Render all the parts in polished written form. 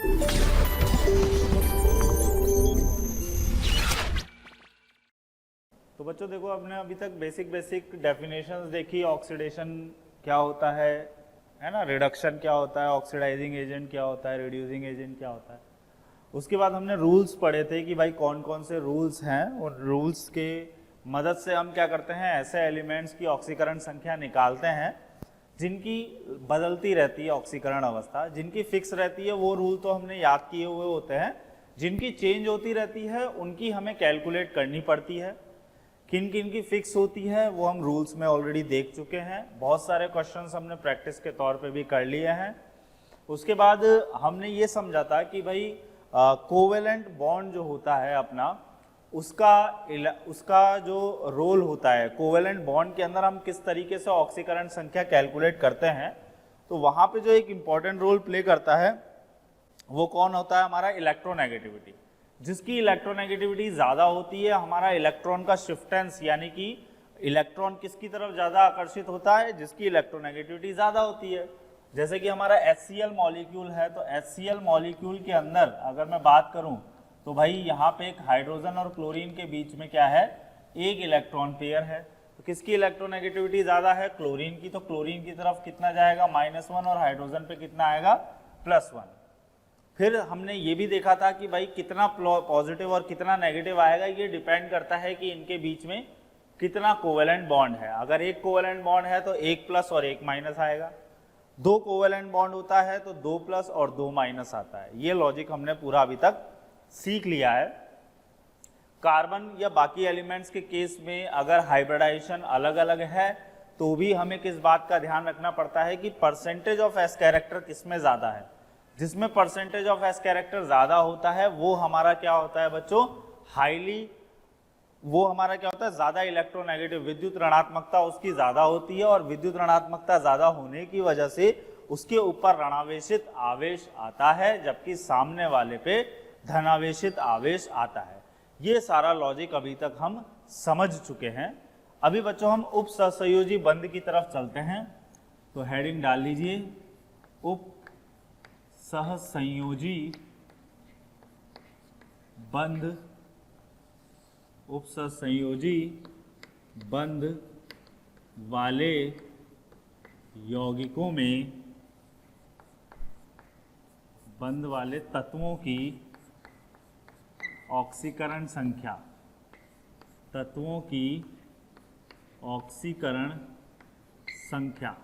तो बच्चों देखो, आपने अभी तक बेसिक डेफिनेशंस देखी, ऑक्सीडेशन क्या होता है ना, रिडक्शन क्या होता है, ऑक्सीडाइजिंग एजेंट क्या होता है, रिड्यूसिंग एजेंट क्या होता है। उसके बाद हमने रूल्स पढ़े थे कि भाई कौन कौन से रूल्स हैं, उन रूल्स के मदद से हम क्या करते हैं, ऐसे एलिमेंट्स की ऑक्सीकरण संख्या निकालते हैं जिनकी बदलती रहती है ऑक्सीकरण अवस्था। जिनकी फिक्स रहती है वो रूल तो हमने याद किए हुए होते हैं, जिनकी चेंज होती रहती है उनकी हमें कैलकुलेट करनी पड़ती है। किन किन की फिक्स होती है वो हम रूल्स में ऑलरेडी देख चुके हैं, बहुत सारे क्वेश्चंस हमने प्रैक्टिस के तौर पे भी कर लिए हैं। उसके बाद हमने ये समझा था कि भाई कोवेलेंट बॉन्ड जो होता है अपना, उसका जो रोल होता है, कोवेलेंट बॉन्ड के अंदर हम किस तरीके से ऑक्सीकरण संख्या कैलकुलेट करते हैं, तो वहाँ पे जो एक इम्पॉर्टेंट रोल प्ले करता है वो कौन होता है, हमारा इलेक्ट्रोनेगेटिविटी। जिसकी इलेक्ट्रोनेगेटिविटी ज़्यादा होती है, हमारा इलेक्ट्रॉन का शिफ्टेंस यानी कि इलेक्ट्रॉन किसकी तरफ ज़्यादा आकर्षित होता है, जिसकी इलेक्ट्रोनेगेटिविटी ज़्यादा होती है। जैसे कि हमारा HCl मॉलिक्यूल है, तो HCl मॉलिक्यूल के अंदर अगर मैं बात करूं तो भाई यहाँ पे एक हाइड्रोजन और क्लोरीन के बीच में क्या है, एक इलेक्ट्रॉन पेयर है। तो किसकी इलेक्ट्रोनेगेटिविटी ज़्यादा है, क्लोरीन की। तो क्लोरीन की तरफ कितना जाएगा, -1, और हाइड्रोजन पे कितना आएगा, +1। फिर हमने ये भी देखा था कि भाई कितना पॉजिटिव और कितना नेगेटिव आएगा, ये डिपेंड करता है कि इनके बीच में कितना कोवेलेंट बॉन्ड है। अगर एक कोवेलेंट बॉन्ड है तो एक प्लस और एक माइनस आएगा, दो कोवेलेंट बॉन्ड होता है तो 2 प्लस और 2 माइनस आता है। ये लॉजिक हमने पूरा अभी तक सीख लिया है। कार्बन या बाकी एलिमेंट्स के केस में अगर हाइब्रिडाइजेशन अलग अलग है तो भी हमें किस बात का ध्यान रखना पड़ता है कि परसेंटेज ऑफ एस कैरेक्टर किसमें ज़्यादा है। जिसमें परसेंटेज ऑफ एस कैरेक्टर ज़्यादा होता है वो हमारा क्या होता है बच्चों, वो हमारा क्या होता है, ज़्यादा इलेक्ट्रोनेगेटिव, विद्युत ऋणात्मकता उसकी ज़्यादा होती है, और विद्युत ऋणात्मकता ज़्यादा होने की वजह से उसके ऊपर ऋणावेशित आवेश आता है, जबकि सामने वाले पे धनावेशित आवेश आता है। ये सारा लॉजिक अभी तक हम समझ चुके हैं। अभी बच्चों हम उप सहसंयोजी बंध की तरफ चलते हैं, तो हेडिंग डाल लीजिए, उप सहसंयोजी बंध। उप सहसंयोजी बंध वाले यौगिकों में बंध वाले तत्वों की ऑक्सीकरण संख्या, तत्वों की ऑक्सीकरण संख्या।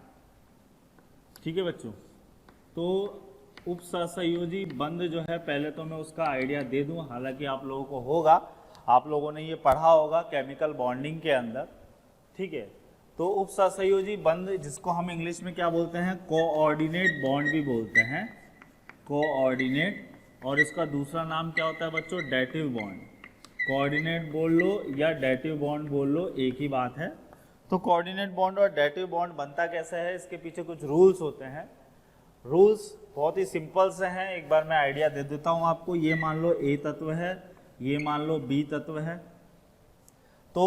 ठीक है बच्चों, तो उप सहसंयोजी बंध जो है, पहले तो मैं उसका आइडिया दे दूं, हालांकि आप लोगों को होगा, आप लोगों ने ये पढ़ा होगा केमिकल बॉन्डिंग के अंदर। ठीक है, तो उप सहसंयोजी बंध जिसको हम इंग्लिश में क्या बोलते हैं, कोऑर्डिनेट बॉन्ड भी बोलते हैं, कोऑर्डिनेट। और इसका दूसरा नाम क्या होता है बच्चों, डेटिव बॉन्ड। कोऑर्डिनेट बोल लो या डेटिव बॉन्ड बोल लो, एक ही बात है। तो कोऑर्डिनेट बॉन्ड और डेटिव बॉन्ड बनता कैसे है, इसके पीछे कुछ रूल्स होते हैं। रूल्स बहुत ही सिंपल से हैं, एक बार मैं आइडिया दे देता हूं आपको। ये मान लो A तत्व है, ये मान लो B तत्व है, तो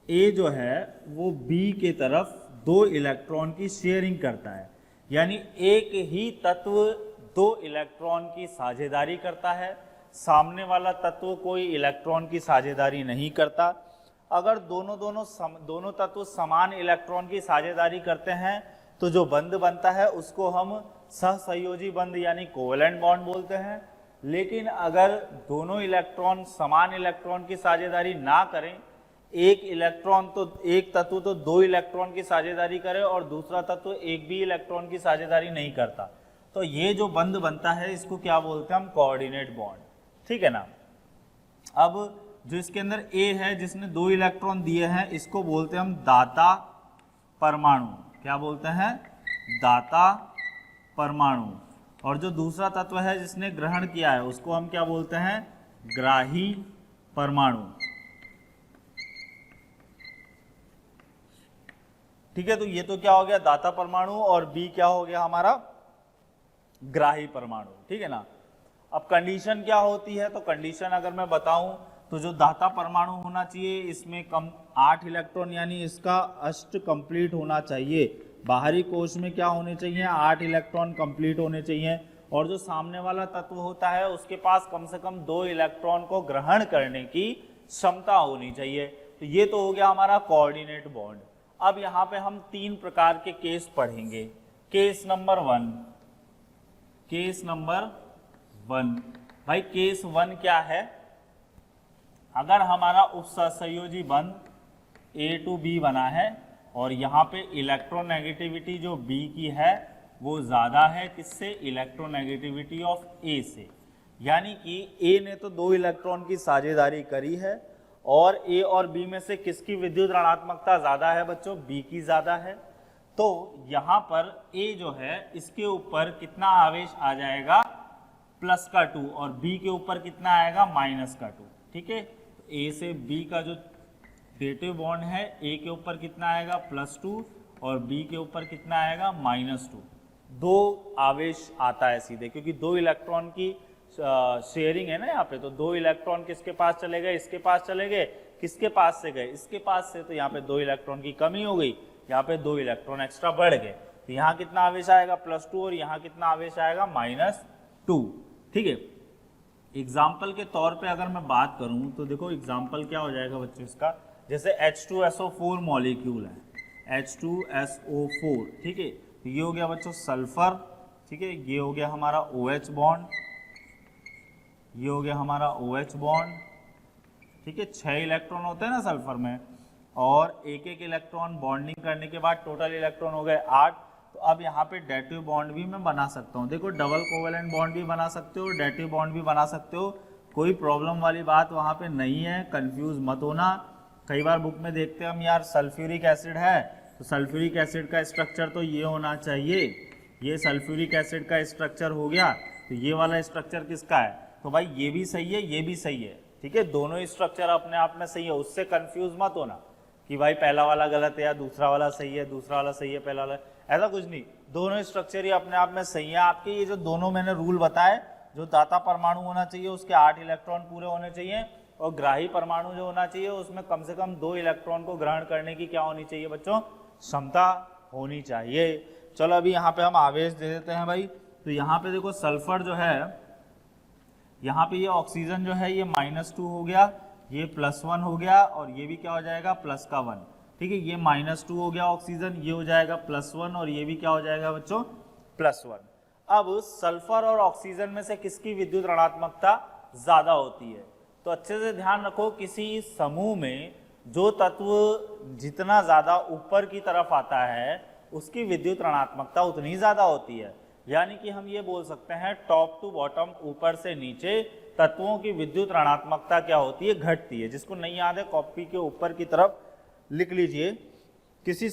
A जो है वो B के तरफ 2 इलेक्ट्रॉन की शेयरिंग करता है, यानी एक ही तत्व 2 इलेक्ट्रॉन की साझेदारी करता है, सामने वाला तत्व कोई इलेक्ट्रॉन की साझेदारी नहीं करता। अगर दोनों तत्व समान इलेक्ट्रॉन की साझेदारी करते हैं तो जो बंध बनता है उसको हम सहसंयोजी बंध यानी कोवेलेंट बॉन्ड बोलते हैं। लेकिन अगर दोनों इलेक्ट्रॉन समान इलेक्ट्रॉन की साझेदारी ना करें, एक तत्व तो 2 इलेक्ट्रॉन की साझेदारी करे और दूसरा तत्व एक भी इलेक्ट्रॉन की साझेदारी नहीं करता, तो ये जो बंध बनता है इसको क्या बोलते हैं हम, कोऑर्डिनेट बॉन्ड। ठीक है ना। अब जो इसके अंदर A है जिसने 2 इलेक्ट्रॉन दिए हैं, इसको बोलते हैं हम दाता परमाणु। क्या बोलते हैं, दाता परमाणु। और जो दूसरा तत्व है जिसने ग्रहण किया है उसको हम क्या बोलते हैं, ग्राही परमाणु। ठीक है, तो ये तो क्या हो गया, दाता परमाणु, और B क्या हो गया हमारा, ग्राही परमाणु। ठीक है ना। अब कंडीशन क्या होती है, तो कंडीशन अगर मैं बताऊं तो जो दाता परमाणु होना चाहिए इसमें कम 8 इलेक्ट्रॉन, यानी इसका अष्ट कंप्लीट होना चाहिए। बाहरी कोश में क्या होने चाहिए, 8 इलेक्ट्रॉन कंप्लीट होने चाहिए। और जो सामने वाला तत्व होता है उसके पास कम से कम 2 इलेक्ट्रॉन को ग्रहण करने की क्षमता होनी चाहिए। तो ये तो हो गया हमारा कोऑर्डिनेट बॉन्ड। अब यहाँ पे हम 3 प्रकार के केस पढ़ेंगे। केस नंबर 1, भाई केस 1 क्या है? अगर हमारा उपसहसंयोजी बंध A to B बना है और यहाँ पे इलेक्ट्रोनेगेटिविटी जो B की है वो ज़्यादा है किससे? इलेक्ट्रोनेगेटिविटी ऑफ A से। यानी कि A ने तो 2 इलेक्ट्रॉन की साझेदारी करी है और A और B में से किसकी विद्युत ऋणात्मकता ज़्यादा है बच्चों? B की ज़्यादा है। तो यहाँ पर A जो है इसके ऊपर कितना आवेश आ जाएगा? प्लस का 2, और B के ऊपर कितना आएगा? माइनस का 2। ठीक है, तो A से B का जो डेटिव बॉन्ड है A के ऊपर कितना आएगा? +2, और B के ऊपर कितना आएगा? -2। 2 आवेश आता है सीधे, क्योंकि 2 इलेक्ट्रॉन की शेयरिंग है ना यहाँ पे। तो 2 इलेक्ट्रॉन किसके पास चले गए? इसके पास चले गए। किसके पास से गए? इसके पास से। तो यहाँ पे 2 इलेक्ट्रॉन की कमी हो गई, यहाँ पे 2 इलेक्ट्रॉन एक्स्ट्रा बढ़ गए। तो यहाँ कितना आवेश आएगा? +2, और यहाँ कितना आवेश आएगा? -2। ठीक है, एग्जाम्पल के तौर पे अगर मैं बात करूं तो देखो एग्जाम्पल क्या हो जाएगा बच्चों इसका। जैसे H2SO4 मॉलिक्यूल है, H2SO4। ठीक है, तो ये हो गया बच्चों सल्फर। ठीक है, ये हो गया हमारा OH बॉन्ड, ये हो गया हमारा OH बॉन्ड। ठीक है, 6 इलेक्ट्रॉन होते हैं ना सल्फर में, और एक एक इलेक्ट्रॉन बॉन्डिंग करने के बाद टोटल इलेक्ट्रॉन हो गए 8। तो अब यहाँ पे डेटिव बॉन्ड भी मैं बना सकता हूँ। देखो डबल कोवेलेंट बॉन्ड भी बना सकते हो, डेटिव बॉन्ड भी बना सकते हो, कोई प्रॉब्लम वाली बात वहाँ पे नहीं है, कंफ्यूज मत होना। कई बार बुक में देखते हैं हम यार सल्फ्यूरिक एसिड है तो सल्फ्यूरिक एसिड का स्ट्रक्चर तो ये होना चाहिए, ये सल्फ्यूरिक एसिड का स्ट्रक्चर हो गया, तो ये वाला स्ट्रक्चर किसका है? तो भाई ये भी सही है, ये भी सही है। ठीक है, दोनों ही स्ट्रक्चर अपने आप में सही है, उससे कंफ्यूज मत होना कि भाई पहला वाला गलत है या दूसरा वाला सही है, दूसरा वाला सही है पहला वाला, ऐसा कुछ नहीं। दोनों स्ट्रक्चर ही अपने आप में सही है। आपके ये जो दोनों मैंने रूल बताए, जो दाता परमाणु होना चाहिए उसके 8 इलेक्ट्रॉन पूरे होने चाहिए, और ग्राही परमाणु जो होना चाहिए उसमें कम से कम 2 इलेक्ट्रॉन को ग्रहण करने की क्या होनी चाहिए बच्चों? क्षमता होनी चाहिए। चलो अभी यहाँ पे हम आवेश दे देते हैं भाई। तो यहाँ पे देखो सल्फर जो है, यहाँ पे ये ऑक्सीजन जो है ये -2 हो गया, ये +1 हो गया, और ये भी क्या हो जाएगा? प्लस का 1। ठीक है, ये -2 हो गया ऑक्सीजन, ये हो जाएगा +1, और ये भी क्या हो जाएगा बच्चों? +1। अब सल्फर और ऑक्सीजन में से किसकी विद्युत ऋणात्मकता ज्यादा होती है? तो अच्छे से ध्यान रखो, किसी समूह में जो तत्व जितना ज्यादा ऊपर की तरफ आता है उसकी विद्युत ऋणात्मकता उतनी ज्यादा होती है। यानी कि हम ये बोल सकते हैं टॉप टू बॉटम, ऊपर से नीचे तत्वों की विद्युत ऋणात्मकता क्या होती है? घटती है। जिसको नहीं याद है कॉपी के ऊपर की तरफ लिख लीजिए। किसी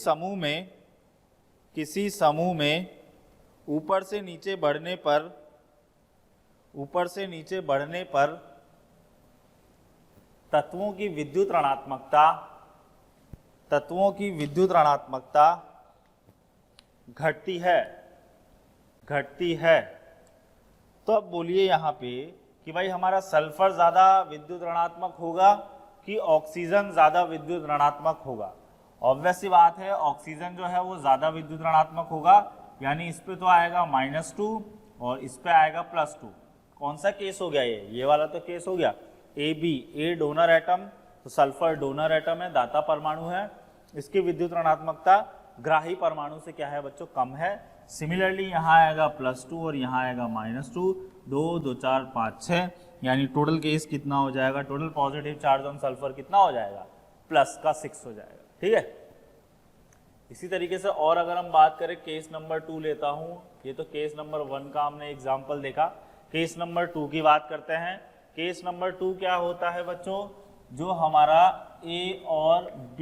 समूह में ऊपर से नीचे बढ़ने पर तत्वों की विद्युत ऋणात्मकता घटती है। तो अब बोलिए यहाँ पे कि भाई हमारा सल्फर ज्यादा विद्युत ऋणात्मक होगा कि ऑक्सीजन ज्यादा विद्युत ऋणात्मक होगा? ऑब्वियस सी बात है, ऑक्सीजन जो है वो ज्यादा विद्युत ऋणात्मक होगा, यानी इस पे तो आएगा -2 और इस पे आएगा +2। कौन सा केस हो गया? ये वाला तो केस हो गया। ए डोनर एटम, तो सल्फर डोनर एटम है, दाता परमाणु है, इसकी विद्युत ऋणात्मकता ग्राही परमाणु से क्या है बच्चों? कम है। सिमिलरली यहाँ आएगा +2 और यहाँ आएगा -2, 2 2 4 5 6, यानी टोटल केस कितना हो जाएगा? Total positive charge on sulphur कितना हो जाएगा? +6 हो जाएगा। ठीक है, इसी तरीके से और अगर हम बात करें केस नंबर 2 लेता हूँ, ये तो केस नंबर 1 का हमने एग्जाम्पल देखा। केस नंबर 2 की बात करते हैं। केस नंबर 2 क्या होता है बच्चों? जो हमारा A और B,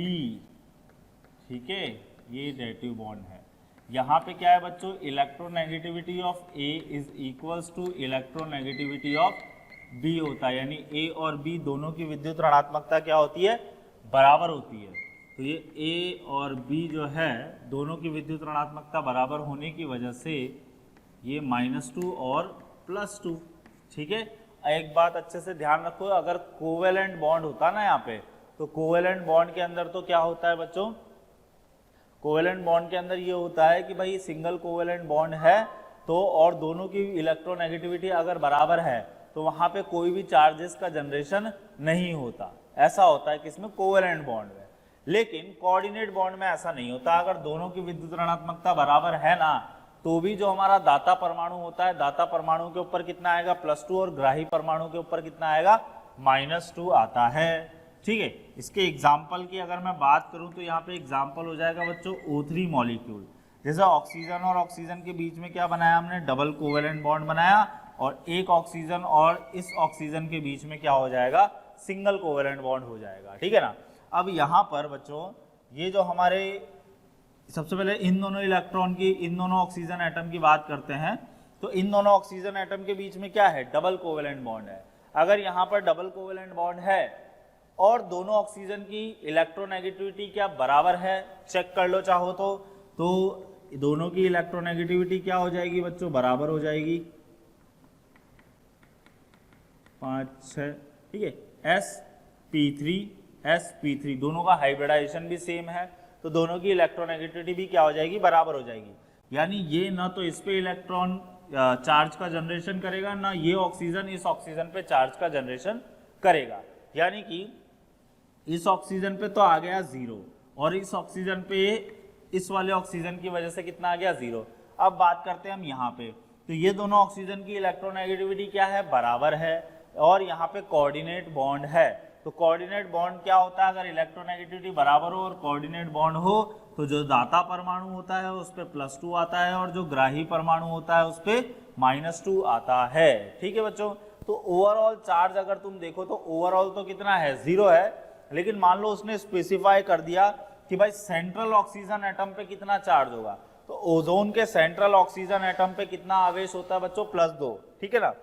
ठीक है, ये डेटिव बॉन्ड है। यहाँ पे क्या है बच्चों? Electronegativity of A is equals to electronegativity of B होता है, यानी A और B दोनों की विद्युत ऋणात्मकता क्या होती है? बराबर होती है। तो ये A और B जो है दोनों की विद्युत ऋणात्मकता बराबर होने की वजह से ये -2 और +2। ठीक है, एक बात अच्छे से ध्यान रखो, अगर कोवेलेंट बॉन्ड होता ना यहाँ पे, तो कोवेलेंट बॉन्ड के अंदर तो क्या होता है बच्चों? कोवेलेंट बॉन्ड के अंदर ये होता है कि भाई सिंगल कोवेलेंट बॉन्ड है तो और दोनों की इलेक्ट्रोनेगेटिविटी अगर बराबर है तो वहां पे कोई भी चार्जेस का जनरेशन नहीं होता। ऐसा होता है किसमें, कोवेलेंट बॉन्ड में। लेकिन कोऑर्डिनेट बॉन्ड में ऐसा नहीं होता। अगर दोनों की विद्युत ऋणात्मकता बराबर है ना, तो भी जो हमारा दाता परमाणु होता है, दाता परमाणु के ऊपर कितना आएगा, +2, और ग्राही परमाणु के ऊपर कितना आएगा, -2 आता है। ठीक है, इसके एग्जाम्पल की अगर मैं बात करूं तो यहाँ पे एग्जाम्पल हो जाएगा बच्चों O3 मॉलिक्यूल। जैसे ऑक्सीजन और ऑक्सीजन के बीच में क्या बनाया हमने, डबल कोवेलेंट बॉन्ड बनाया, और एक ऑक्सीजन और इस ऑक्सीजन के बीच में क्या हो जाएगा, सिंगल कोवेलेंट बॉन्ड हो जाएगा। ठीक है ना। अब यहाँ पर बच्चों ये जो हमारे, सबसे पहले इन दोनों इलेक्ट्रॉन की, इन दोनों ऑक्सीजन एटम की बात करते हैं। तो इन दोनों ऑक्सीजन एटम के बीच में क्या है, डबल कोवेलेंट बॉन्ड है। अगर यहाँ पर डबल कोवेलेंट बॉन्ड है और दोनों ऑक्सीजन की इलेक्ट्रोनेगेटिविटी क्या बराबर है, चेक कर लो चाहो तो दोनों की इलेक्ट्रोनेगेटिविटी क्या हो जाएगी बच्चों, बराबर हो जाएगी 5, 6। ठीक है, sp3 दोनों का हाइब्रिडाइजेशन भी सेम है, तो दोनों की इलेक्ट्रोनेगेटिविटी भी क्या हो जाएगी, बराबर हो जाएगी। यानी ये ना तो इस पे इलेक्ट्रॉन चार्ज का जनरेशन करेगा, ना ये ऑक्सीजन इस ऑक्सीजन पे चार्ज का जनरेशन करेगा। यानी कि इस ऑक्सीजन पे तो आ गया 0, और इस ऑक्सीजन पे, इस वाले ऑक्सीजन की वजह से कितना आ गया, 0। अब बात करते हैं हम यहाँ पे, तो ये दोनों ऑक्सीजन की इलेक्ट्रोनेगेटिविटी क्या है, बराबर है, और यहाँ पे कोऑर्डिनेट बॉन्ड है। तो कोऑर्डिनेट बॉन्ड क्या होता है, अगर इलेक्ट्रोनेगेटिविटी बराबर हो और कोऑर्डिनेट बॉन्ड हो, तो जो दाता परमाणु होता है उस पे +2 आता है, और जो ग्राही परमाणु होता है उस पे -2 आता है। ठीक है बच्चों। तो ओवरऑल चार्ज अगर तुम देखो तो ओवरऑल तो कितना है, 0 है, लेकिन मान लो उसने स्पेसिफाई कर दिया कि भाई सेंट्रल ऑक्सीजन एटम पे कितना चार्ज होगा, तो ओजोन के सेंट्रल ऑक्सीजन एटम पे कितना आवेश होता है बच्चों, +2। ठीक है ना।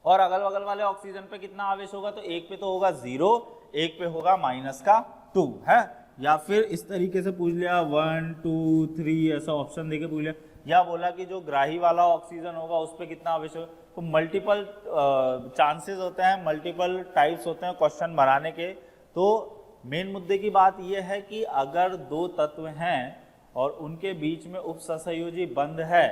और अगल बगल वाले ऑक्सीजन पे कितना आवेश होगा, तो एक पे तो होगा 0, एक पे होगा -2 है। या फिर इस तरीके से पूछ लिया 1, 2, 3 ऐसा ऑप्शन देके पूछ लिया, या बोला कि जो ग्राही वाला ऑक्सीजन होगा उस पे कितना आवेश होगा। तो मल्टीपल चांसेस होते हैं, मल्टीपल टाइप्स होते हैं क्वेश्चन बनाने के। तो मेन मुद्दे की बात यह है कि अगर दो तत्व हैं और उनके बीच में उपसहसंयोजी बंध है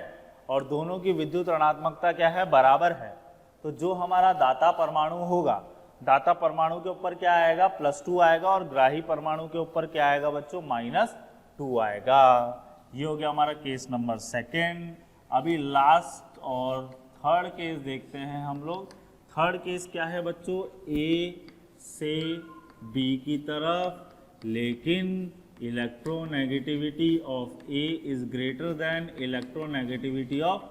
और दोनों की विद्युत ऋणात्मकता क्या है, बराबर है, तो जो हमारा दाता परमाणु होगा, दाता परमाणु के ऊपर क्या आएगा, +2 आएगा, और ग्राही परमाणु के ऊपर क्या आएगा बच्चों, -2 आएगा। ये हो गया हमारा केस नंबर 2। अभी लास्ट और थर्ड केस देखते हैं हम लोग। थर्ड केस क्या है बच्चों, A से B की तरफ, लेकिन electronegativity of A is greater than electronegativity of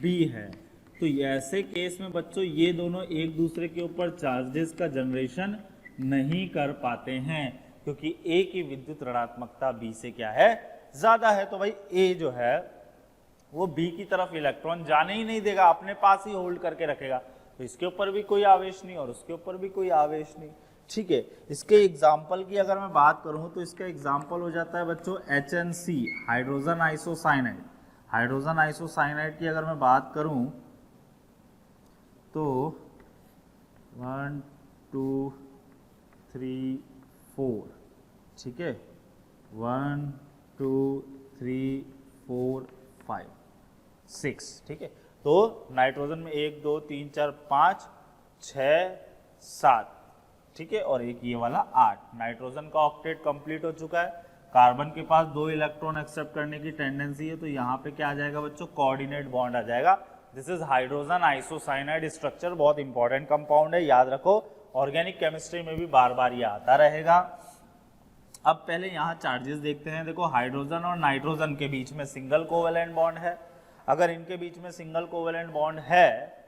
B है। तो ऐसे केस में बच्चों ये दोनों एक दूसरे के ऊपर चार्जेस का जनरेशन नहीं कर पाते हैं, क्योंकि A की विद्युत ऋणात्मकता B से क्या है, ज्यादा है। तो भाई A जो है वो B की तरफ इलेक्ट्रॉन जाने ही नहीं देगा, अपने पास ही होल्ड करके रखेगा। तो इसके ऊपर भी कोई आवेश नहीं और उसके ऊपर भी कोई आवेश नहीं। ठीक है, इसके एग्जाम्पल की अगर मैं बात करूं तो इसका एग्जाम्पल हो जाता है बच्चों HNC, hydrogen isocyanide. Hydrogen isocyanide की अगर मैं बात करूं तो 1, 2, 3, 4, ठीक है, 1, 2, 3, 4, 5, 6, ठीक है। तो नाइट्रोजन में 1, 2, 3, 4, 5, 6, 7, ठीक है, और एक ये वाला 8। नाइट्रोजन का ऑक्टेट कंप्लीट हो चुका है। कार्बन के पास 2 इलेक्ट्रॉन एक्सेप्ट करने की टेंडेंसी है, तो यहाँ पे क्या आ जाएगा बच्चों, कोऑर्डिनेट बॉन्ड आ जाएगा। This is hydrogen isocyanide structure, बहुत इंपॉर्टेंट कंपाउंड है, याद रखो। ऑर्गेनिक केमिस्ट्री में भी बार बार ये आता रहेगा। अब पहले यहाँ चार्जेस देखते हैं। देखो, हाइड्रोजन और नाइट्रोजन के बीच में सिंगल कोवेलेंट बॉन्ड है। अगर इनके बीच में सिंगल कोवेलेंट बॉन्ड है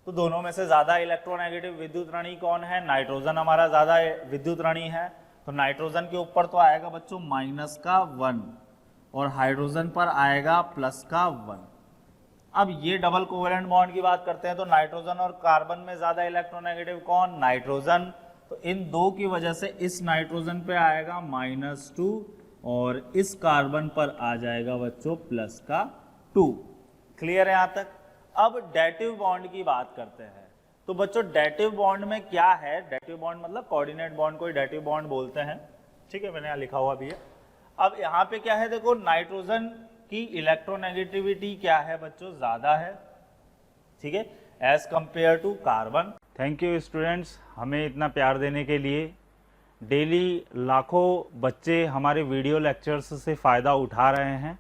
तो दोनों में से ज्यादा इलेक्ट्रोनेगेटिव विद्युत ऋणी कौन है, नाइट्रोजन हमारा ज्यादा विद्युत ऋणी है। तो नाइट्रोजन के ऊपर तो आएगा बच्चों -1 और हाइड्रोजन पर आएगा +1। अब ये डबल कोवेलेंट बॉन्ड की बात करते हैं तो नाइट्रोजन और कार्बन में ज्यादा इलेक्ट्रोनेगेटिव कौन, नाइट्रोजन। तो इन दो की वजह से इस नाइट्रोजन पे आएगा -2 और इस कार्बन पर आ जाएगा बच्चों +2। क्लियर है यहां तक। अब डेटिव बॉन्ड की बात करते हैं। तो बच्चों डेटिव बॉन्ड में क्या है, डेटिव बॉन्ड मतलब कोऑर्डिनेट बॉन्ड को डेटिव बॉन्ड बोलते हैं, ठीक है, मैंने यहाँ लिखा हुआ भी है। अब यहाँ पे क्या है, देखो नाइट्रोजन कि इलेक्ट्रोनेगेटिविटी क्या है बच्चों, ज़्यादा है, ठीक है, as compare to carbon. Thank you students, हमें इतना प्यार देने के लिए। डेली लाखों बच्चे हमारे वीडियो लेक्चर्स से फ़ायदा उठा रहे हैं,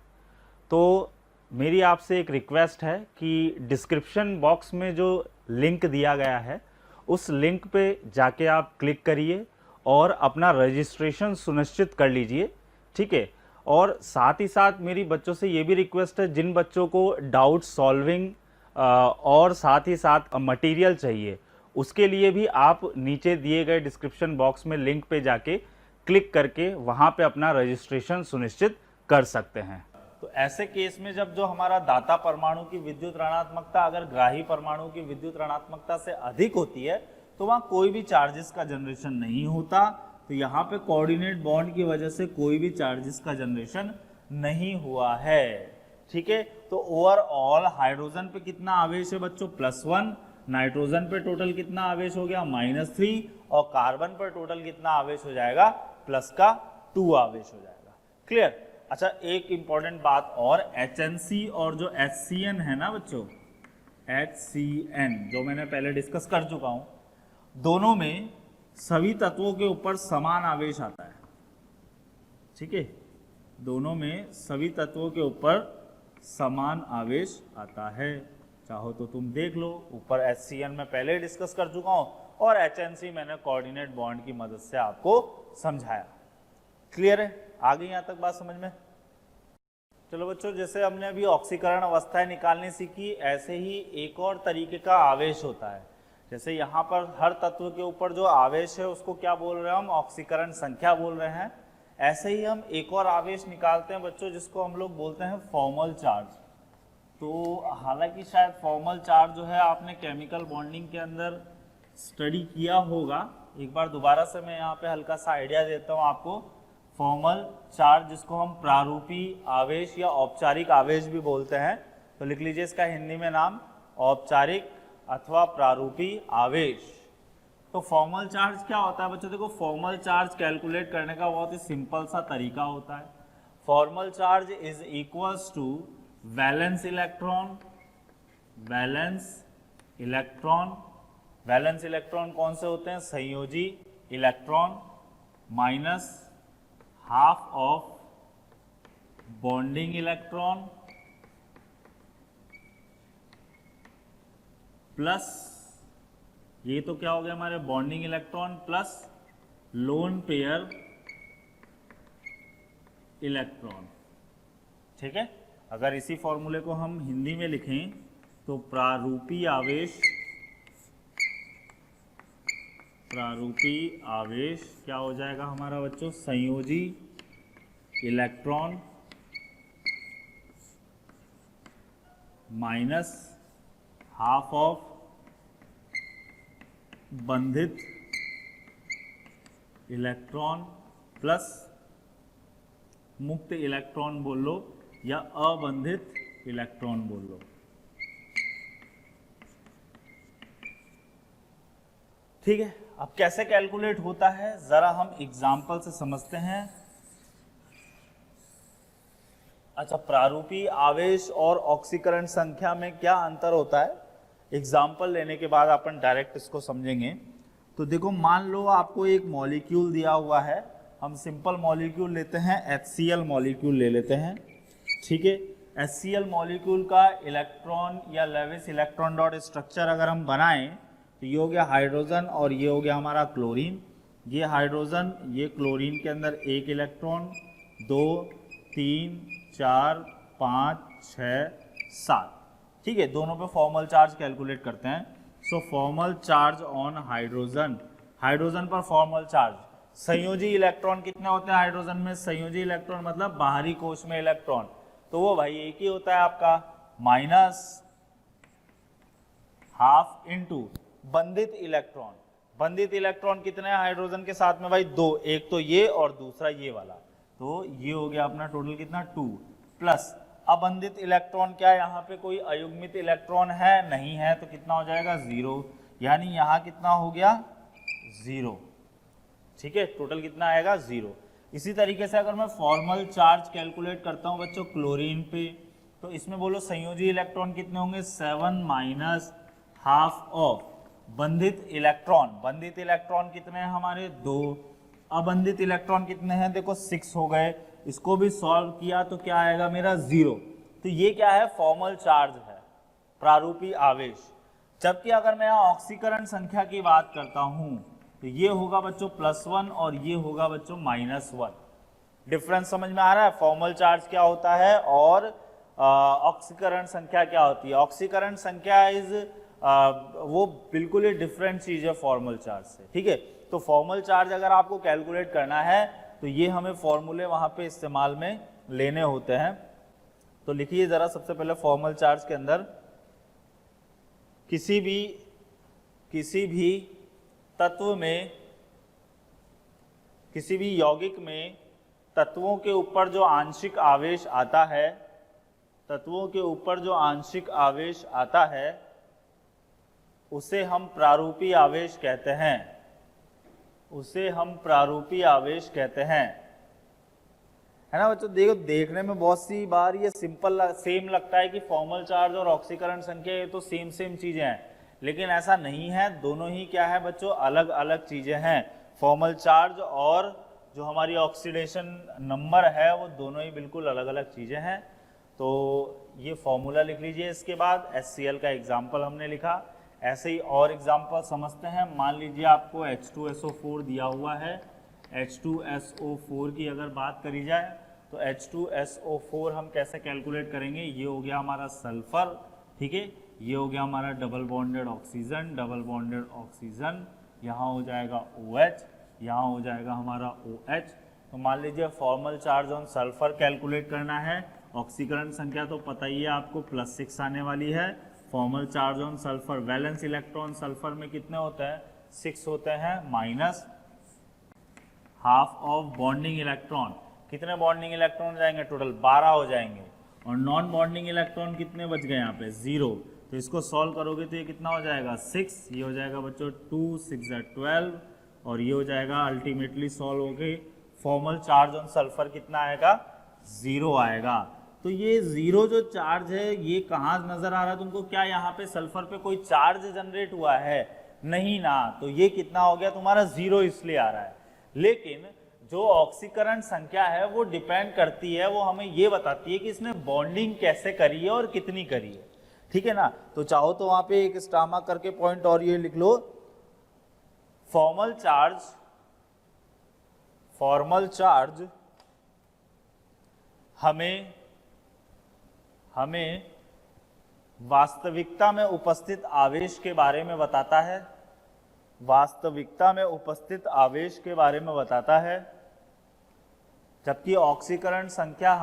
तो मेरी आपसे एक रिक्वेस्ट है कि डिस्क्रिप्शन बॉक्स में जो लिंक दिया गया है उस लिंक पे जाके आप क्लिक करिए और अपना रजिस्ट्रेशन सुनिश्चित कर लीजिए, ठीक है। और साथ ही साथ मेरी बच्चों से ये भी रिक्वेस्ट है, जिन बच्चों को डाउट सॉल्विंग और साथ ही साथ मटेरियल चाहिए, उसके लिए भी आप नीचे दिए गए डिस्क्रिप्शन बॉक्स में लिंक पे जाके क्लिक करके वहाँ पे अपना रजिस्ट्रेशन सुनिश्चित कर सकते हैं। तो ऐसे केस में जब जो हमारा दाता परमाणु की विद्युत ऋणात्मकता अगर ग्राही परमाणु की विद्युत ऋणात्मकता से अधिक होती है तो वहाँ कोई भी चार्जेस का जनरेशन नहीं होता। तो यहाँ पे कोऑर्डिनेट बॉन्ड की वजह से कोई भी चार्जेस का जनरेशन नहीं हुआ है, ठीक है। तो ओवरऑल हाइड्रोजन पे कितना आवेश है बच्चों, +1, नाइट्रोजन पे टोटल कितना आवेश हो गया, -3, और कार्बन पर टोटल कितना आवेश हो जाएगा, +2 आवेश हो जाएगा। क्लियर। अच्छा, एक इंपॉर्टेंट बात और, HNC और जो HCN है ना बच्चों, HCN जो मैंने पहले डिस्कस कर चुका हूं, दोनों में सभी तत्वों के ऊपर समान आवेश आता है, ठीक है। दोनों में सभी तत्वों के ऊपर समान आवेश आता है, चाहो तो तुम देख लो। ऊपर HCN में पहले डिस्कस कर चुका हूं और HNC मैंने कोऑर्डिनेट बॉन्ड की मदद से आपको समझाया। क्लियर है, आ गई यहाँ तक बात समझ में। चलो बच्चों, जैसे हमने अभी ऑक्सीकरण अवस्थाएं निकालनी सीखी, ऐसे ही एक और तरीके का आवेश होता है। जैसे यहाँ पर हर तत्व के ऊपर जो आवेश है उसको क्या बोल रहे हैं हम, ऑक्सीकरण संख्या बोल रहे हैं। ऐसे ही हम एक और आवेश निकालते हैं बच्चों जिसको हम लोग बोलते हैं फॉर्मल चार्ज। तो हालांकि शायद फॉर्मल चार्ज जो है आपने केमिकल बॉन्डिंग के अंदर स्टडी किया होगा, एक बार दोबारा से मैं यहाँ पे हल्का सा आइडिया देता हूँ आपको। फॉर्मल चार्ज जिसको हम प्रारूपी आवेश या औपचारिक आवेश भी बोलते हैं, तो लिख लीजिए इसका हिंदी में नाम, औपचारिक अथवा प्रारूपी आवेश। तो फॉर्मल चार्ज क्या होता है बच्चों, देखो फॉर्मल चार्ज कैलकुलेट करने का बहुत ही सिंपल सा तरीका होता है। Formal charge is equals to valence electron, valence electron, valence electron कौन से होते हैं, संयोजी electron, minus half of bonding electron plus, ये तो क्या हो गया हमारे bonding electron plus lone pair electron, ठीक है। अगर इसी फॉर्मूले को हम हिंदी में लिखें तो प्रारूपी आवेश, प्रारूपी आवेश क्या हो जाएगा हमारा बच्चों, संयोजी इलेक्ट्रॉन माइनस हाफ ऑफ बंधित इलेक्ट्रॉन प्लस मुक्त इलेक्ट्रॉन बोल लो या अबंधित इलेक्ट्रॉन बोल लो। ठीक है, अब कैसे कैलकुलेट होता है जरा हम एग्जाम्पल से समझते हैं। अच्छा, प्रारूपी आवेश और ऑक्सीकरण संख्या में क्या अंतर होता है, एग्जाम्पल लेने के बाद अपन डायरेक्ट इसको समझेंगे। तो देखो, मान लो आपको एक मॉलिक्यूल दिया हुआ है, हम सिंपल मॉलिक्यूल लेते हैं, HCl मॉलिक्यूल ले लेते हैं, ठीक है। HCl मॉलिक्यूल का इलेक्ट्रॉन या लेविस इलेक्ट्रॉन डॉट स्ट्रक्चर अगर हम बनाएं तो ये हो गया हाइड्रोजन और ये हो गया हमारा क्लोरीन। ये हाइड्रोजन, ये क्लोरीन के अंदर एक इलेक्ट्रॉन, 2 3 4 5 6 7, ठीक है। दोनों पे फॉर्मल चार्ज कैलकुलेट करते हैं। So formal charge on hydrogen, hydrogen पर फॉर्मल चार्ज। संयोजी इलेक्ट्रॉन कितने होते हैं हाइड्रोजन में, संयोजी इलेक्ट्रॉन मतलब बाहरी कोश में इलेक्ट्रॉन, तो वो भाई एक ही होता है आपका, माइनस हाफ इनटू बंधित इलेक्ट्रॉन। बंधित इलेक्ट्रॉन कितने हैं हाइड्रोजन के साथ में भाई, 2, एक तो ये और दूसरा ये वाला, तो ये हो गया अपना टोटल कितना 2, प्लस अबंधित इलेक्ट्रॉन, क्या यहाँ पे कोई अयुग्मित इलेक्ट्रॉन है, नहीं है, तो कितना हो जाएगा 0, यानी यहाँ कितना हो गया 0, ठीक है। टोटल कितना आएगा 0। इसी तरीके से अगर मैं फॉर्मल चार्ज कैलकुलेट करता हूँ बच्चों क्लोरीन पे, तो इसमें बोलो संयोजी इलेक्ट्रॉन कितने होंगे 7 माइनस हाफ ऑफ बंधित इलेक्ट्रॉन कितने हैं हमारे 2, अबंधित इलेक्ट्रॉन कितने हैं देखो 6 हो गए। इसको भी सॉल्व किया तो क्या आएगा मेरा 0। तो ये क्या है फॉर्मल चार्ज है, प्रारूपी आवेश। जबकि अगर मैं यहाँ ऑक्सीकरण संख्या की बात करता हूं तो ये होगा बच्चों +1 और ये होगा बच्चों -1। डिफरेंस समझ में आ रहा है? फॉर्मल चार्ज क्या होता है और ऑक्सीकरण संख्या क्या होती है। ऑक्सीकरण संख्या इज वो बिल्कुल ही डिफरेंट चीज है फॉर्मल चार्ज से, ठीक है। तो फॉर्मल चार्ज अगर आपको कैलकुलेट करना है तो ये हमें फॉर्मूले वहां पे इस्तेमाल में लेने होते हैं। तो लिखिए जरा सबसे पहले फॉर्मल चार्ज के अंदर किसी भी तत्व में, किसी भी यौगिक में तत्वों के ऊपर जो आंशिक आवेश आता है, तत्वों के ऊपर जो आंशिक आवेश आता है उसे हम प्रारूपी आवेश कहते हैं, उसे हम प्रारूपी आवेश कहते हैं, है ना बच्चों। देखो देखने में बहुत सी बार ये सेम लगता है कि फॉर्मल चार्ज और ऑक्सीकरण संख्या ये तो सेम चीजें हैं, लेकिन ऐसा नहीं है। दोनों ही क्या है बच्चों अलग अलग चीजें हैं। फॉर्मल चार्ज और जो हमारी ऑक्सीडेशन नंबर है वो दोनों ही बिल्कुल अलग अलग चीजें हैं। तो ये फॉर्मूला लिख लीजिए। इसके बाद HCl का एग्जाम्पल हमने लिखा, ऐसे ही और एग्जाम्पल समझते हैं। मान लीजिए आपको H2SO4 दिया हुआ है। H2SO4 की अगर बात करी जाए तो H2SO4 हम कैसे कैलकुलेट करेंगे। ये हो गया हमारा सल्फर, ठीक है। ये हो गया हमारा डबल बॉन्डेड ऑक्सीजन, यहाँ हो जाएगा OH, यहाँ हो जाएगा हमारा OH। तो मान लीजिए formal charge on sulphur calculate करना है। ऑक्सीकरण संख्या तो पता ही है आपको +6 आने वाली है। Formal charge on sulphur, valence electron sulphur में कितने होते हैं 6 होते हैं, minus half of bonding electron. कितने बॉन्डिंग इलेक्ट्रॉन जाएंगे टोटल 12 हो जाएंगे। और नॉन बॉन्डिंग इलेक्ट्रॉन कितने बच गए यहाँ पे 0। तो इसको सॉल्व करोगे तो ये कितना हो जाएगा 6, ये हो जाएगा बच्चों 2 6 12 और ये हो जाएगा अल्टीमेटली सॉल्व हो गई। फॉर्मल चार्ज ऑन सल्फर कितना आएगा 0 आएगा। तो ये 0 जो चार्ज है ये कहाँ नजर आ रहा है तुमको, क्या यहाँ पे सल्फर पे कोई चार्ज जनरेट हुआ है? नहीं ना। तो ये कितना हो गया तुम्हारा 0 इसलिए आ रहा है। लेकिन जो ऑक्सीकरण संख्या है वो डिपेंड करती है, वो हमें ये बताती है कि इसने बॉन्डिंग कैसे करी है और कितनी करी है, ठीक है ना। तो चाहो तो वहां पे एक स्टामा करके पॉइंट और ये लिख लो, फॉर्मल चार्ज हमें वास्तविकता में उपस्थित आवेश के बारे में बताता है, वास्तविकता में उपस्थित आवेश के बारे में बताता है। जबकि ऑक्सीकरण संख्या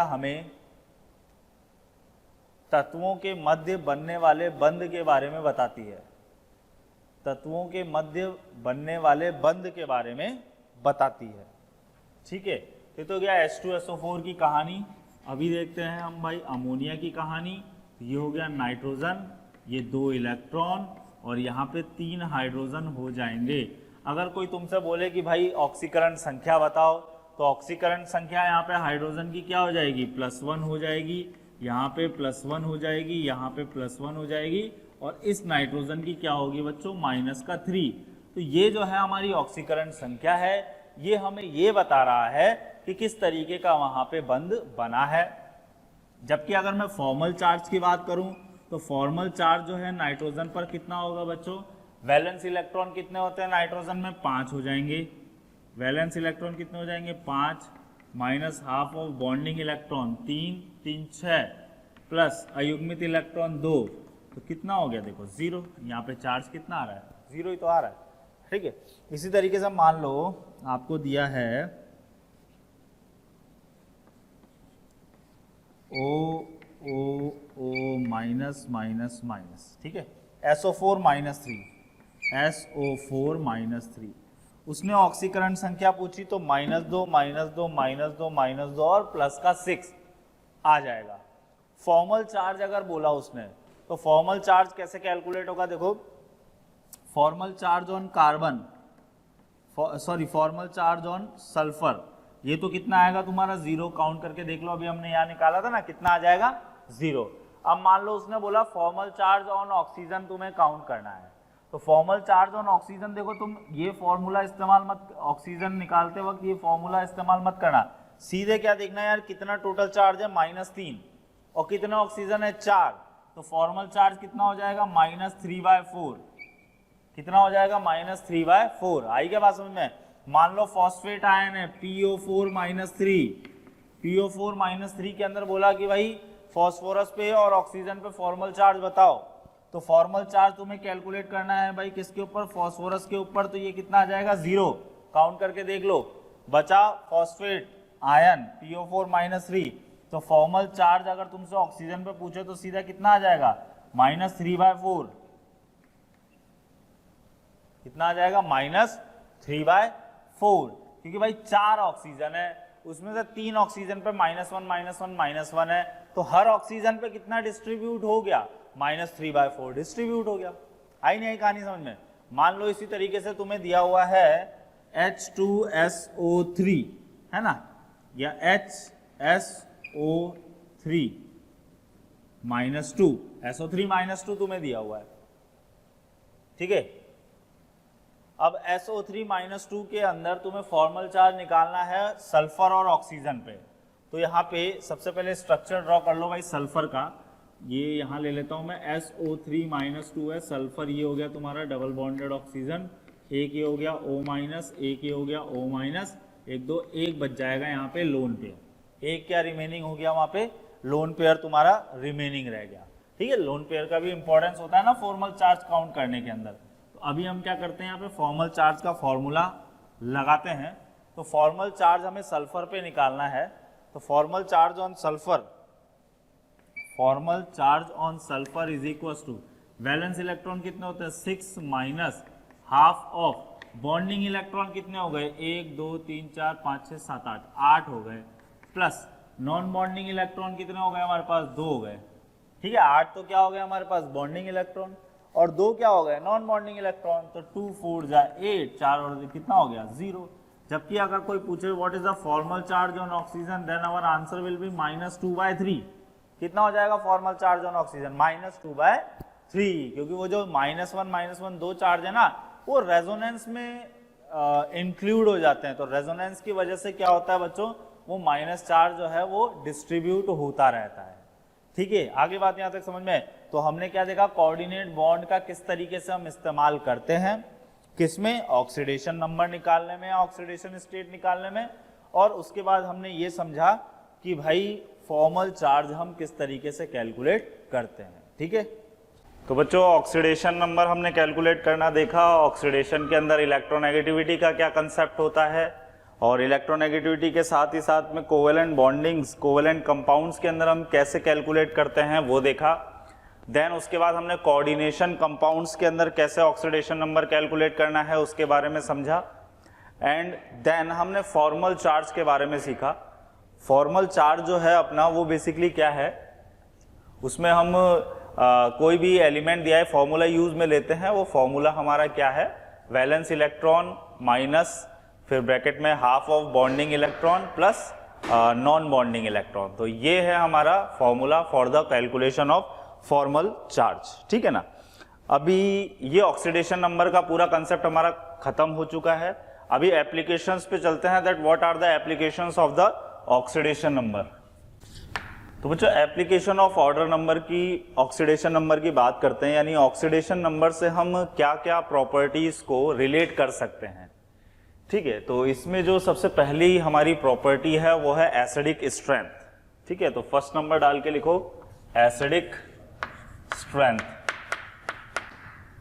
हमें तत्वों के मध्य बनने वाले बंध के बारे में बताती है, तत्वों के मध्य बनने वाले बंध के बारे में बताती है, ठीक है। तो गया H2SO4 की कहानी। अभी देखते हैं हम भाई अमोनिया की कहानी। ये हो गया नाइट्रोजन, ये 2 इलेक्ट्रॉन और यहाँ पे 3 हाइड्रोजन हो जाएंगे। अगर कोई तुमसे बोले कि भाई ऑक्सीकरण संख्या बताओ, तो ऑक्सीकरण संख्या यहाँ पे हाइड्रोजन की क्या हो जाएगी +1 हो जाएगी, यहाँ पे +1 हो जाएगी, यहाँ पे +1 हो जाएगी और इस नाइट्रोजन की क्या होगी बच्चों -3। तो ये जो है हमारी ऑक्सीकरण संख्या है, ये हमें ये बता रहा है कि किस तरीके का वहाँ पे बंध बना है। जबकि अगर मैं फॉर्मल चार्ज की बात करूं तो फॉर्मल चार्ज जो है नाइट्रोजन पर कितना होगा बच्चों, वैलेंस इलेक्ट्रॉन कितने होते हैं नाइट्रोजन में 5 हो जाएंगे। वैलेंस इलेक्ट्रॉन कितने हो जाएंगे 5 minus half of bonding electron 3 3 6 plus अयुग्मित इलेक्ट्रॉन 2, तो कितना हो गया देखो 0। यहाँ पे चार्ज कितना आ रहा है 0 ही तो आ रहा है, ठीक है। इसी तरीके से मान लो आपको दिया है O माइनस माइनस माइनस, ठीक है, SO4 -3, उसने ऑक्सीकरण संख्या पूछी तो -2 -2 -2 -2 और प्लस का 6 आ जाएगा। फॉर्मल चार्ज अगर बोला उसने तो फॉर्मल चार्ज कैसे कैलकुलेट होगा, देखो formal charge on carbon, sorry formal charge on sulphur, ये तो कितना आएगा तुम्हारा 0, काउंट करके देख लो, अभी हमने यहाँ निकाला था ना, कितना आ जाएगा 0। अब मान लो उसने बोला फॉर्मल चार्ज ऑन ऑक्सीजन तुम्हें काउंट करना है, तो फॉर्मल चार्ज ऑन ऑक्सीजन देखो तुम ये फॉर्मूला इस्तेमाल मत, ऑक्सीजन निकालते वक्त ये फॉर्मूला इस्तेमाल मत करना, सीधे क्या देखना है यार, कितना टोटल चार्ज है -3 और कितना ऑक्सीजन है 4, तो फॉर्मल चार्ज कितना हो जाएगा -3/4, कितना हो जाएगा -3/4। आई क्या बात समझ में? मान लो फॉस्फेट आयन है PO4-3, PO4-3 के अंदर बोला कि भाई फॉस्फोरस पे और ऑक्सीजन पे फॉर्मल चार्ज बताओ, तो फॉर्मल चार्ज तुम्हें कैलकुलेट करना है भाई किसके ऊपर, फॉस्फोरस के ऊपर, तो ये कितना आ जाएगा 0, काउंट करके देख लो, बचा फॉस्फेट आयन PO4-3, तो फॉर्मल चार्ज अगर तुमसे ऑक्सीजन पे पूछे तो सीधा कितना आ जाएगा -3/4, कितना आ जाएगा -3/4, क्योंकि भाई 4 ऑक्सीजन है, उसमें से 3 ऑक्सीजन पे -1 है, तो हर ऑक्सीजन पे कितना डिस्ट्रीब्यूट हो गया -3/4 डिस्ट्रीब्यूट हो गया। आई नहीं आई कहानी समझ में? मान लो इसी तरीके से तुम्हें दिया हुआ है H2SO3 है ना, या HSO3 -2, SO3 -2 तुम्हें दिया हुआ है, ठीक है। अब SO3 -2 के अंदर तुम्हें फॉर्मल चार्ज निकालना है सल्फर और ऑक्सीजन पे, तो यहाँ पे सबसे पहले स्ट्रक्चर ड्रॉ कर लो भाई सल्फर का, ये यहाँ ले लेता हूँ मैं, SO3 -2 है, सल्फर ये हो गया तुम्हारा डबल बॉन्डेड ऑक्सीजन, एक ये हो गया O-, एक ये हो गया O-, 1 2 1 बच जाएगा यहाँ पे लोन पेयर, एक क्या रिमेनिंग हो गया वहाँ पे, लोन पेयर तुम्हारा रिमेनिंग रह गया, ठीक है। लोन पेयर का भी इंपॉर्टेंस होता है ना फॉर्मल चार्ज काउंट करने के अंदर। तो अभी हम क्या करते हैं, यहाँ पे फॉर्मल चार्ज का फॉर्मूला लगाते हैं, तो फॉर्मल चार्ज हमें सल्फर पे निकालना है, तो formal charge on sulphur, formal charge on sulphur is equal to, valence electron कितने होते हैं 6 minus half of, bonding electron कितने हो गए 1 2 3 4 5 6 7 8 हो गए, प्लस नॉन बॉन्डिंग इलेक्ट्रॉन कितने हो गए हमारे पास 2 हो गए, ठीक है। 8 तो क्या हो गया हमारे पास बॉन्डिंग इलेक्ट्रॉन, और 2 क्या हो गए नॉन बॉन्डिंग इलेक्ट्रॉन, तो 2 4 जा 8, 4 और कितना हो गया 0। जबकि अगर कोई पूछे what is the formal charge on oxygen, then our answer will be -2/3, कितना हो जाएगा फॉर्मल चार्ज ऑन ऑक्सीजन -2/3, क्योंकि वो जो -1 दो चार्ज है ना, वो रेजोनेंस में इंक्लूड हो जाते हैं, तो रेजोनेंस की वजह से क्या होता है बच्चों, वो माइनस चार्ज जो है वो डिस्ट्रीब्यूट होता रहता है, ठीक है। आगे बात यहाँ तक समझ में? तो हमने क्या देखा, कोऑर्डिनेट बॉन्ड का किस तरीके से हम इस्तेमाल करते हैं, किसमें, ऑक्सीडेशन नंबर निकालने में, ऑक्सीडेशन स्टेट निकालने में, और उसके बाद हमने ये समझा कि भाई फॉर्मल चार्ज हम किस तरीके से कैलकुलेट करते हैं, ठीक है। तो बच्चों ऑक्सीडेशन नंबर हमने कैलकुलेट करना देखा, ऑक्सीडेशन के अंदर इलेक्ट्रोनेगेटिविटी का क्या कंसेप्ट होता है, और इलेक्ट्रोनेगेटिविटी के साथ ही साथ में कोवेलेंट बॉन्डिंग्स, कोवेलेंट कंपाउंड्स के अंदर हम कैसे कैलकुलेट करते हैं वो देखा। देन उसके बाद हमने कोऑर्डिनेशन कंपाउंड्स के अंदर कैसे ऑक्सीडेशन नंबर कैलकुलेट करना है उसके बारे में समझा, एंड देन हमने फॉर्मल चार्ज के बारे में सीखा। फॉर्मल चार्ज जो है अपना वो बेसिकली क्या है, उसमें हम कोई भी एलिमेंट दिया है फॉर्मूला यूज में लेते हैं, वो फॉर्मूला हमारा क्या है, वैलेंस इलेक्ट्रॉन माइनस फिर ब्रैकेट में half of bonding electron plus non bonding electron, तो ये है हमारा formula for the calculation of formal charge, ठीक है ना। अभी ये ऑक्सीडेशन नंबर का पूरा कंसेप्ट हमारा खत्म हो चुका है, अभी एप्लीकेशंस पे चलते हैं, that what are the applications of the oxidation number. तो बच्चों एप्लीकेशन ऑफ ऑर्डर नंबर की, ऑक्सीडेशन नंबर की बात करते हैं, यानी ऑक्सीडेशन नंबर से हम क्या क्या प्रॉपर्टीज को रिलेट कर सकते हैं, ठीक है। तो इसमें जो सबसे पहली हमारी प्रॉपर्टी है वो है एसिडिक स्ट्रेंथ, ठीक है। तो फर्स्ट नंबर डाल के लिखो एसिडिक स्ट्रेंथ।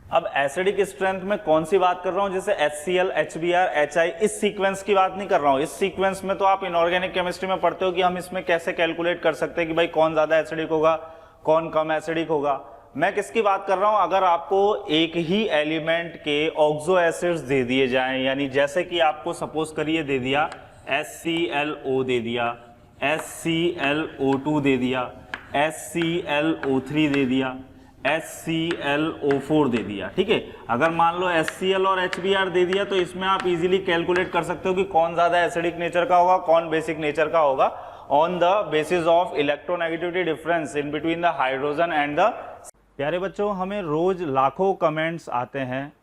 अब एसिडिक स्ट्रेंथ में कौन सी बात कर रहा हूं, जैसे HCl, HBr, HI, इस सीक्वेंस की बात नहीं कर रहा हूं। इस सीक्वेंस में तो आप इनऑर्गेनिक केमिस्ट्री में पढ़ते हो कि हम इसमें कैसे कैलकुलेट कर सकते हैं कि भाई कौन ज्यादा एसिडिक होगा, कौन कम एसिडिक होगा। मैं किसकी बात कर रहा हूं, अगर आपको एक ही एलिमेंट के ऑक्सो एसिड्स दे दिए जाएं, यानी जैसे कि आपको सपोज करिए दे दिया HClO दे दिया, HClO2 दे दिया, HClO3 दे दिया, HClO4 दे दिया, ठीक है। अगर मान लो HCl और HBr दे दिया तो इसमें आप इजीली कैलकुलेट कर सकते हो कि कौन ज्यादा एसिडिक नेचर का होगा, कौन बेसिक नेचर का होगा, on the basis of electronegativity difference in between the hydrogen and the. प्यारे बच्चों, हमें रोज लाखों कमेंट्स आते हैं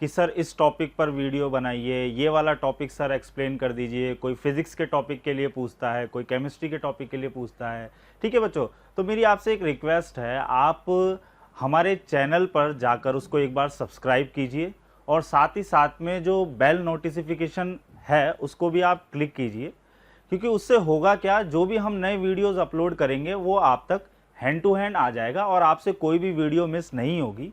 कि सर इस टॉपिक पर वीडियो बनाइए, ये वाला टॉपिक सर एक्सप्लेन कर दीजिए। कोई फिजिक्स के टॉपिक के लिए पूछता है, कोई केमिस्ट्री के टॉपिक के लिए पूछता है, ठीक है बच्चों। तो मेरी आपसे एक रिक्वेस्ट है, आप हमारे चैनल पर जाकर उसको एक बार सब्सक्राइब कीजिए और साथ ही साथ में जो बेल नोटिफिकेशन है उसको भी आप क्लिक कीजिए, क्योंकि उससे होगा क्या, जो भी हम नए वीडियोस अपलोड करेंगे वो आप तक हैंड टू हैंड आ जाएगा और आपसे कोई भी वीडियो मिस नहीं होगी।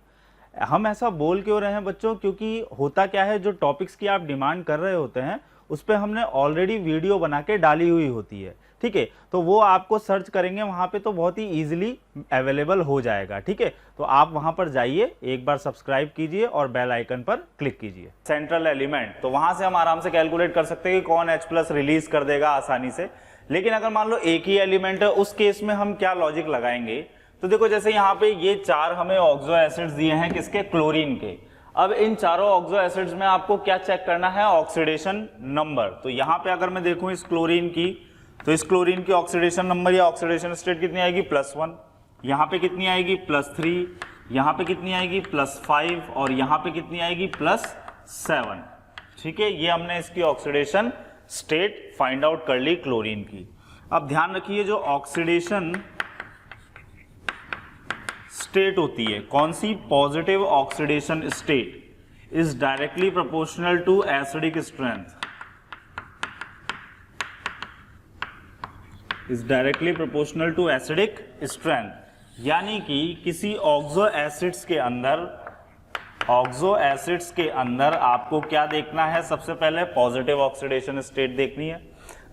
हम ऐसा बोल क्यों रहे हैं बच्चों, क्योंकि होता क्या है, जो टॉपिक्स की आप डिमांड कर रहे होते हैं उस पर हमने ऑलरेडी वीडियो बना के डाली हुई होती है, ठीक है। तो वो आपको सर्च करेंगे वहां पे तो बहुत ही इजीली अवेलेबल हो जाएगा, ठीक है। तो आप वहां पर जाइए, एक बार सब्सक्राइब कीजिए और बेल आइकन पर क्लिक कीजिए। सेंट्रल एलिमेंट, तो वहां से हम आराम से कैलकुलेट कर सकते हैं कि कौन H+ रिलीज कर देगा आसानी से। लेकिन अगर मान लो एक ही एलिमेंट है, उस केस में हम क्या लॉजिक लगाएंगे, तो देखो जैसे यहाँ पे ये 4 हमें ऑक्सो एसिड्स दिए हैं, किसके, क्लोरीन के। अब इन चारों ऑक्सो एसिड्स में आपको क्या चेक करना है, ऑक्सीडेशन नंबर। तो यहाँ पे अगर मैं देखूं इस क्लोरीन की, तो इस क्लोरीन की ऑक्सीडेशन नंबर या ऑक्सीडेशन स्टेट कितनी आएगी, +1। यहाँ पे कितनी आएगी, +3। यहाँ पे कितनी आएगी, +5। और यहाँ पे कितनी आएगी, +7, ठीक है। ये हमने इसकी ऑक्सीडेशन स्टेट फाइंड आउट कर ली क्लोरीन की। अब ध्यान रखिए, जो ऑक्सीडेशन स्टेट होती है, कौन सी, positive oxidation state is directly proportional to acidic strength, is directly proportional to acidic strength. यानी कि किसी ऑक्सो एसिड्स के अंदर आपको क्या देखना है, सबसे पहले पॉजिटिव ऑक्सीडेशन स्टेट देखनी है।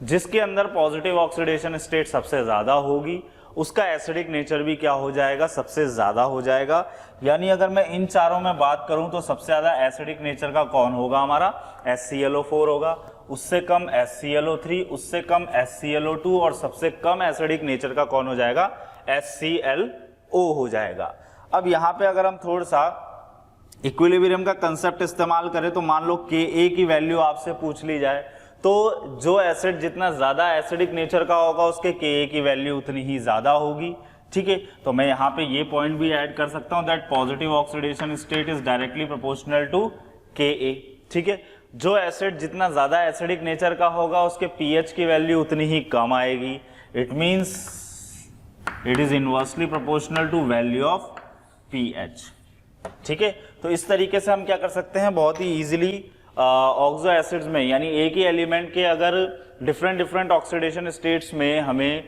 जिसके अंदर पॉजिटिव ऑक्सीडेशन स्टेट सबसे ज्यादा होगी उसका एसिडिक नेचर भी क्या हो जाएगा, सबसे ज्यादा हो जाएगा। यानी अगर मैं इन चारों में बात करूं तो सबसे ज्यादा एसिडिक नेचर का कौन होगा, हमारा HClO4 होगा, उससे कम HClO3, उससे कम HClO2 और सबसे कम एसिडिक नेचर का कौन हो जाएगा, HClO हो जाएगा। अब यहाँ पे अगर हम थोड़ा सा इक्विलिब्रियम का कंसेप्ट इस्तेमाल करें तो मान लो Ka की वैल्यू आपसे पूछ ली जाए, तो जो एसिड जितना ज्यादा एसिडिक नेचर का होगा उसके Ka की वैल्यू उतनी ही ज्यादा होगी, ठीक है। तो मैं यहाँ पे ये पॉइंट भी ऐड कर सकता हूँ that positive oxidation state is directly proportional to Ka, ठीक है। जो एसिड जितना ज्यादा एसिडिक नेचर का होगा उसके pH की वैल्यू उतनी ही कम आएगी। It means it is inversely proportional to value of pH, ठीक है। तो इस तरीके से हम क्या कर सकते हैं, बहुत ही इजीली ऑक्सो एसिड्स में, यानी एक ही एलिमेंट के अगर डिफरेंट ऑक्सीडेशन स्टेट्स में हमें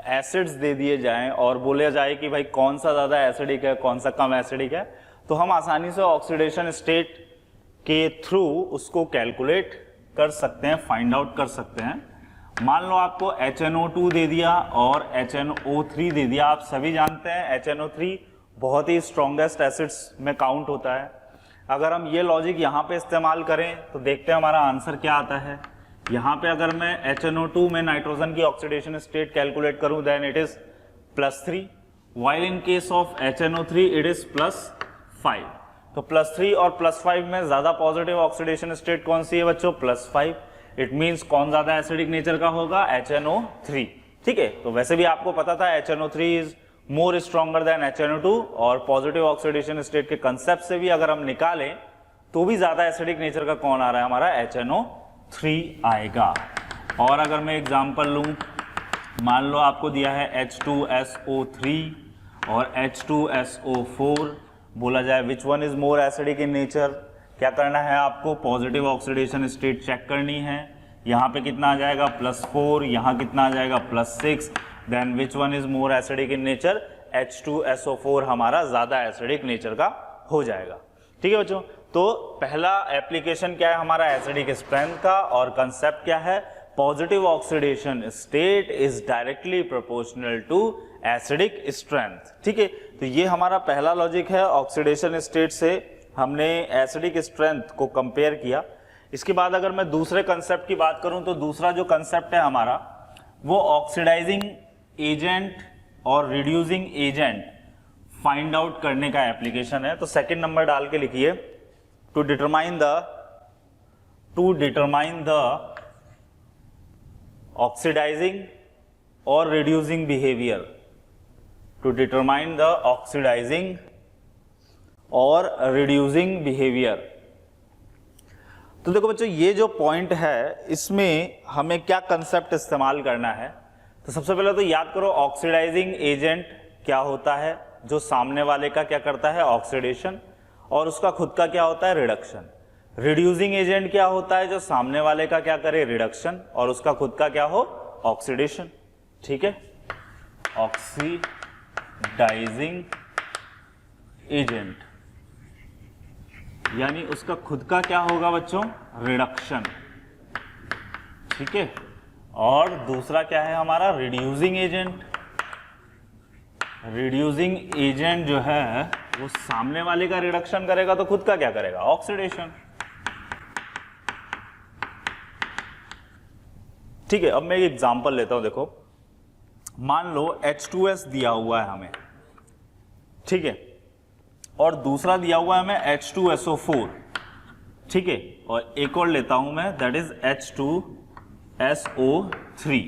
एसिड्स दे दिए जाएं और बोला जाए कि भाई कौन सा ज्यादा एसिडिक है, कौन सा कम एसिडिक है, तो हम आसानी से ऑक्सीडेशन स्टेट के थ्रू उसको कैलकुलेट कर सकते हैं, फाइंड आउट कर सकते हैं। मान लो आपको HNO2 दे दिया और HNO3 दे दिया। आप सभी जानते हैं HNO3 बहुत ही स्ट्रॉन्गेस्ट एसिड्स में काउंट होता है। अगर हम ये लॉजिक यहाँ पे इस्तेमाल करें तो देखते हैं हमारा आंसर क्या आता है। यहाँ पे अगर मैं HNO2 में नाइट्रोजन की ऑक्सीडेशन स्टेट कैलकुलेट करूं then it is +3, while in case of HNO3 it is +5। तो +3 और +5 में ज्यादा पॉजिटिव ऑक्सीडेशन स्टेट कौन सी है बच्चों, +5। इट मींस कौन ज्यादा एसिडिक नेचर का होगा, HNO3, ठीक है। तो वैसे भी आपको पता था HNO3 is more stronger than HNO2 और पॉजिटिव ऑक्सीडेशन स्टेट के कंसेप्ट से भी अगर हम निकालें तो भी ज्यादा एसिडिक नेचर का कौन आ रहा है, हमारा HNO3 आएगा। और अगर मैं एग्जांपल लूं, मान लो आपको दिया है H2SO3 और H2SO4, बोला जाए विच one is more acidic in nature, क्या करना है आपको, पॉजिटिव ऑक्सीडेशन स्टेट चेक करनी है। यहाँ पे कितना आ जाएगा, +4, यहाँ कितना आ जाएगा, +6, then which one is more acidic in nature, H2SO4 हमारा ज्यादा एसिडिक नेचर का हो जाएगा, ठीक है बच्चों। तो पहला एप्लीकेशन क्या है हमारा, एसिडिक स्ट्रेंथ का, और कंसेप्ट क्या है, positive oxidation state is directly proportional to acidic strength, ठीक है। तो ये हमारा पहला लॉजिक है, ऑक्सीडेशन स्टेट से हमने एसिडिक स्ट्रेंथ को कंपेयर किया। इसके बाद अगर मैं दूसरे कंसेप्ट की बात करूं तो दूसरा जो कंसेप्ट है हमारा वो ऑक्सीडाइजिंग एजेंट और रिड्यूसिंग एजेंट फाइंड आउट करने का एप्लीकेशन है। तो सेकंड नंबर डाल के लिखिए, टू डिटरमाइन द ऑक्सीडाइजिंग और reducing behaviour, to determine the oxidising और रिड्यूसिंग बिहेवियर। तो देखो बच्चों, ये जो पॉइंट है इसमें हमें क्या कंसेप्ट इस्तेमाल करना है। तो सबसे पहले तो याद करो, ऑक्सीडाइजिंग एजेंट क्या होता है, जो सामने वाले का क्या करता है, ऑक्सीडेशन, और उसका खुद का क्या होता है, रिडक्शन। रिड्यूसिंग एजेंट क्या होता है, जो सामने वाले का क्या करे, रिडक्शन, और उसका खुद का क्या हो, ऑक्सीडेशन। ठीक है, ऑक्सीडाइजिंग एजेंट यानी उसका खुद का क्या होगा बच्चों, रिडक्शन। ठीक है, और दूसरा क्या है हमारा, रिड्यूसिंग एजेंट। रिड्यूसिंग एजेंट जो है वो सामने वाले का रिडक्शन करेगा, तो खुद का क्या करेगा, ऑक्सीडेशन। ठीक है, अब मैं एक एग्जांपल लेता हूं। देखो, मान लो H2S दिया हुआ है हमें, ठीक है, और दूसरा दिया हुआ है हमें H2SO4, ठीक है, और एक और लेता हूं मैं, दैट इज H2SO3।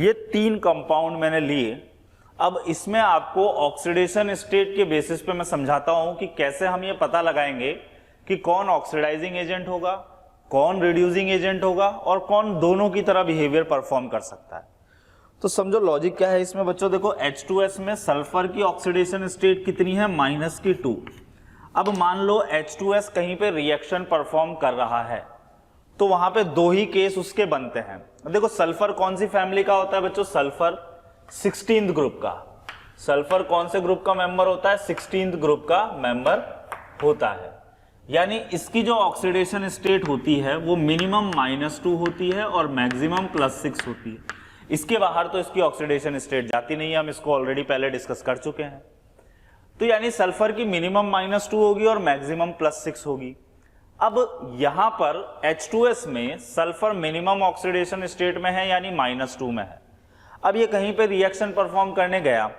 ये तीन कंपाउंड मैंने लिए। अब इसमें आपको ऑक्सीडेशन स्टेट के बेसिस पे मैं समझाता हूं कि कैसे हम ये पता लगाएंगे कि कौन ऑक्सीडाइजिंग एजेंट होगा, कौन रिड्यूसिंग एजेंट होगा, और कौन दोनों की तरह बिहेवियर परफॉर्म कर सकता है। तो समझो लॉजिक क्या है इसमें बच्चों। देखो, H2S में सल्फर की ऑक्सीडेशन स्टेट कितनी है, -2। अब मान लो H2S कहीं पे रिएक्शन परफॉर्म कर रहा है, तो वहां पे दो ही केस उसके बनते हैं। देखो, सल्फर कौन सी फैमिली का होता है बच्चों, सल्फर 16th ग्रुप का। सल्फर कौन से ग्रुप का मेंबर होता है, 16th ग्रुप का मेंबर होता है। यानी इसकी जो ऑक्सीडेशन स्टेट होती है वो मिनिमम -2 होती है और मैक्सिमम +6 होती है। इसके बाहर तो इसकी ऑक्सीडेशन स्टेट जाती नहीं है, हम इसको ऑलरेडी पहले डिस्कस कर चुके हैं। तो यानी सल्फर की मिनिमम -2 होगी और मैक्सिमम +6 होगी। अब यहां पर H2S में सल्फर मिनिमम ऑक्सीडेशन स्टेट में है, यानी -2 में है। अब ये कहीं पे रिएक्शन परफॉर्म करने गया,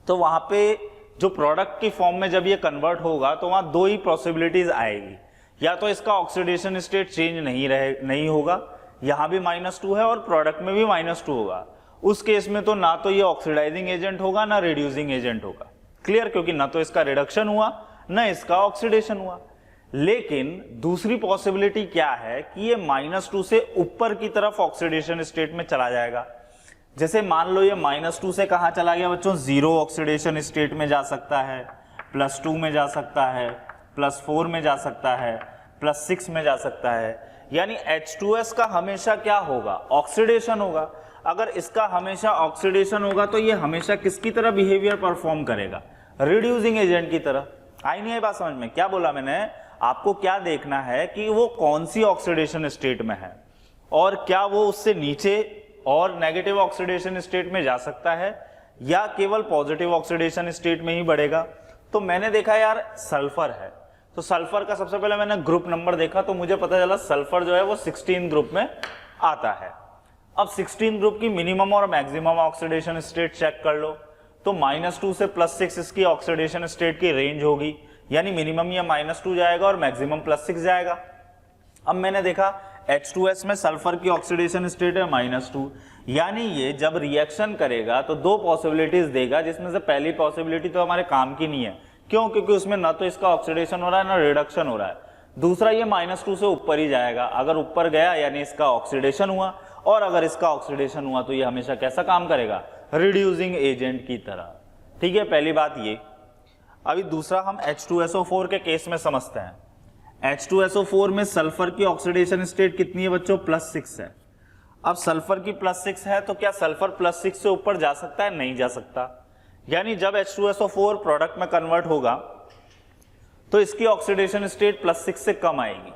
तो वहां पे जो प्रोडक्ट की फॉर्म में जब ये कन्वर्ट होगा, तो वहां दो ही पॉसिबिलिटीज आएगी। या तो इसका ऑक्सीडेशन स्टेट चेंज नहीं होगा, यहां भी -2 है और प्रोडक्ट में भी -2 होगा। उस केस में तो ना तो ये ऑक्सीडाइजिंग एजेंट होगा ना रिड्यूसिंग एजेंट होगा। क्लियर, क्योंकि ना तो इसका रिडक्शन हुआ ना इसका ऑक्सीडेशन हुआ। लेकिन दूसरी पॉसिबिलिटी क्या है कि ये -2 से ऊपर की तरफ ऑक्सीडेशन स्टेट में चला जाएगा। जैसे मान लो ये -2 से कहां चला गया बच्चों, 0 ऑक्सीडेशन स्टेट में जा सकता है, +2 में जा सकता है, +4 में जा सकता है, +6 में जा सकता है। यानी H2S का हमेशा क्या होगा, ऑक्सीडेशन होगा। अगर इसका हमेशा ऑक्सीडेशन होगा तो ये हमेशा किसकी तरह बिहेवियर परफॉर्म करेगा, रिड्यूसिंग एजेंट की तरह। आई नहीं है बात समझ में, क्या बोला मैंने, आपको क्या देखना है कि वो कौन सी ऑक्सीडेशन स्टेट में है और क्या वो उससे नीचे और नेगेटिव ऑक्सीडेशन स्टेट में जा सकता है या केवल पॉजिटिव ऑक्सीडेशन स्टेट में ही बढ़ेगा। तो मैंने देखा यार सल्फर है, तो सल्फर का सबसे पहले मैंने ग्रुप नंबर देखा, तो मुझे पता चला सल्फर जो है वो 16 ग्रुप में आता है। अब 16 ग्रुप की मिनिमम और मैक्सिमम ऑक्सीडेशन स्टेट चेक कर लो, तो -2 से +6 इसकी ऑक्सीडेशन स्टेट की रेंज होगी, यानी मिनिमम ये -2 जाएगा और मैक्सिमम +6 जाएगा। अब मैंने देखा H2S में सल्फर की ऑक्सीडेशन स्टेट है -2, यानी ये जब रिएक्शन करेगा तो दो पॉसिबिलिटीज देगा, जिसमें से पहली पॉसिबिलिटी तो हमारे काम की नहीं है। क्यों, क्योंकि उसमें ना तो इसका ऑक्सीडेशन हो रहा है ना रिडक्शन हो रहा है। दूसरा, ये -2 से ऊपर ही जाएगा, अगर ऊपर गया यानी इसका ऑक्सीडेशन हुआ, और अगर इसका ऑक्सीडेशन हुआ तो ये हमेशा कैसा काम करेगा, रिड्यूसिंग एजेंट की तरह। ठीक है, पहली बात ये। अभी दूसरा हम H2SO4 के केस में समझते हैं। H2SO4 में सल्फर की ऑक्सीडेशन स्टेट कितनी है बच्चों, +6 है। अब सल्फर की +6 है, तो क्या सल्फर +6 से ऊपर जा सकता है, नहीं जा सकता। यानी जब H2SO4 प्रोडक्ट में कन्वर्ट होगा तो इसकी ऑक्सीडेशन स्टेट +6 से कम आएगी।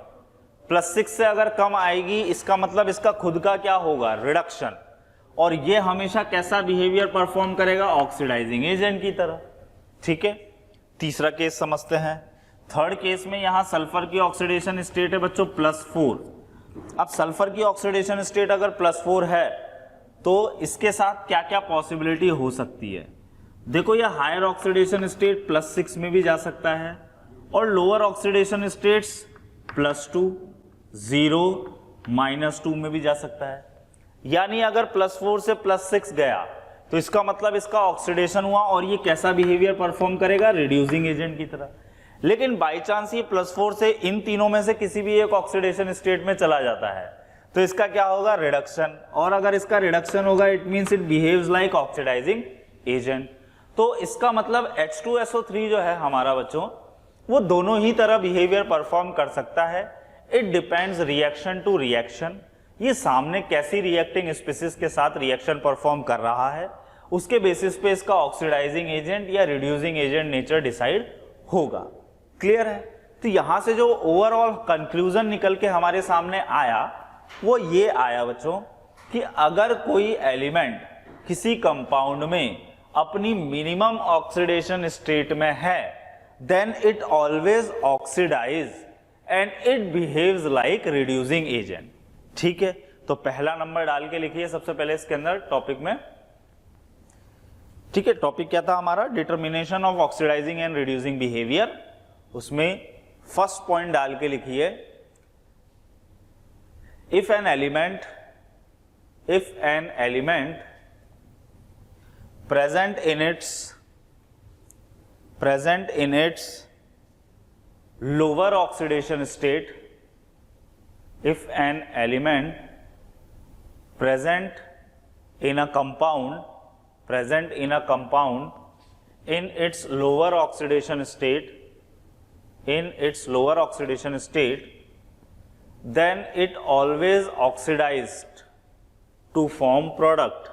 +6 से अगर कम आएगी, इसका मतलब इसका खुद का क्या होगा, रिडक्शन, और ये हमेशा कैसा बिहेवियर परफॉर्म करेगा, ऑक्सीडाइजिंग एजेंट की तरह। ठीक है, तीसरा केस समझते हैं। थर्ड केस में यहां सल्फर की ऑक्सीडेशन स्टेट है बच्चों +4। अब सल्फर की ऑक्सीडेशन स्टेट अगर +4 है तो इसके साथ क्या क्या पॉसिबिलिटी हो सकती है। देखो ये हायर ऑक्सीडेशन स्टेट +6 में भी जा सकता है और लोअर ऑक्सीडेशन स्टेट्स +2, 0, -2 में भी जा सकता है। यानी अगर +4 से +6 गया तो इसका मतलब इसका ऑक्सीडेशन हुआ और ये कैसा बिहेवियर परफॉर्म करेगा, रिड्यूसिंग एजेंट की तरह। लेकिन बाई चांस ये +4 से इन तीनों में से किसी भी एक ऑक्सीडेशन स्टेट में चला जाता है तो इसका क्या होगा, रिडक्शन। और अगर इसका रिडक्शन होगा it means it behaves like oxidising agent. तो इसका मतलब H2SO3 जो है हमारा बच्चों, वो दोनों ही तरह बिहेवियर परफॉर्म कर सकता है। It depends reaction to reaction, ये सामने कैसी रिएक्टिंग स्पीसीज के साथ रिएक्शन परफॉर्म कर रहा है उसके बेसिस पे इसका ऑक्सीडाइजिंग एजेंट या रिड्यूसिंग एजेंट नेचर डिसाइड होगा। क्लियर है? तो यहां से जो ओवरऑल कंक्लूजन निकल के हमारे सामने आया वो ये आया बच्चों कि अगर कोई एलिमेंट किसी कंपाउंड में अपनी मिनिमम ऑक्सीडेशन स्टेट में है then it always oxidise and it behaves like reducing agent. ठीक है, तो पहला नंबर डाल के लिखिए सबसे पहले इसके अंदर टॉपिक में। ठीक है, टॉपिक क्या था हमारा, determination of oxidising and reducing behaviour. उसमें फर्स्ट पॉइंट डाल के लिखिए, if an element present in its lower oxidation state, if an element present in a compound in its lower oxidation state, then it always oxidized to form product.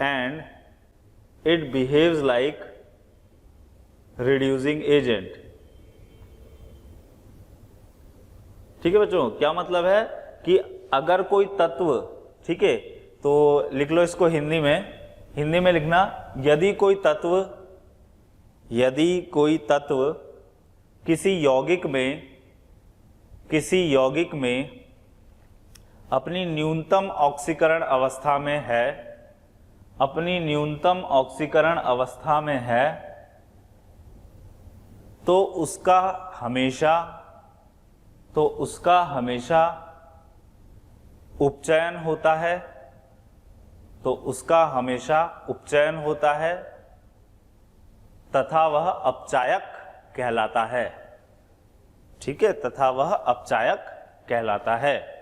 And it behaves like reducing agent. ठीक है बच्चों, क्या मतलब है कि अगर कोई तत्व, ठीक है, तो लिख लो इसको हिंदी में लिखना, यदि कोई तत्व किसी यौगिक में अपनी न्यूनतम ऑक्सीकरण अवस्था में है तो उसका हमेशा उपचयन होता है तथा वह अपचायक कहलाता है। ठीक है, तथा वह अपचायक कहलाता है।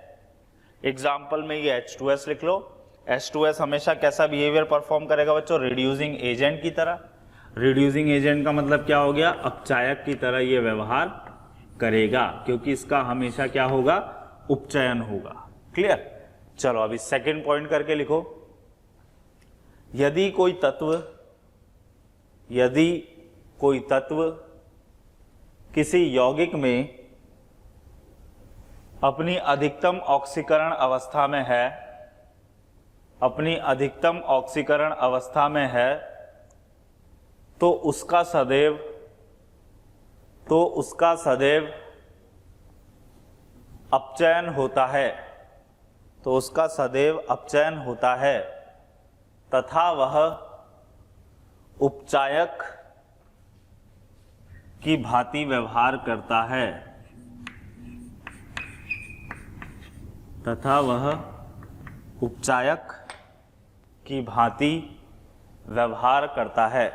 एग्जाम्पल में ये H2S लिख लो। H2S हमेशा कैसा बिहेवियर परफॉर्म करेगा बच्चों, रिड्यूसिंग एजेंट की तरह। रिड्यूसिंग एजेंट का मतलब क्या हो गया, अपचायक की तरह ये व्यवहार करेगा क्योंकि इसका हमेशा क्या होगा, उपचयन होगा। क्लियर? चलो अभी सेकंड पॉइंट करके लिखो, यदि कोई तत्व किसी यौगिक में अपनी अधिकतम ऑक्सीकरण अवस्था में है तो उसका सदैव अपचयन होता है तथा वह उपचायक की भांति व्यवहार करता है।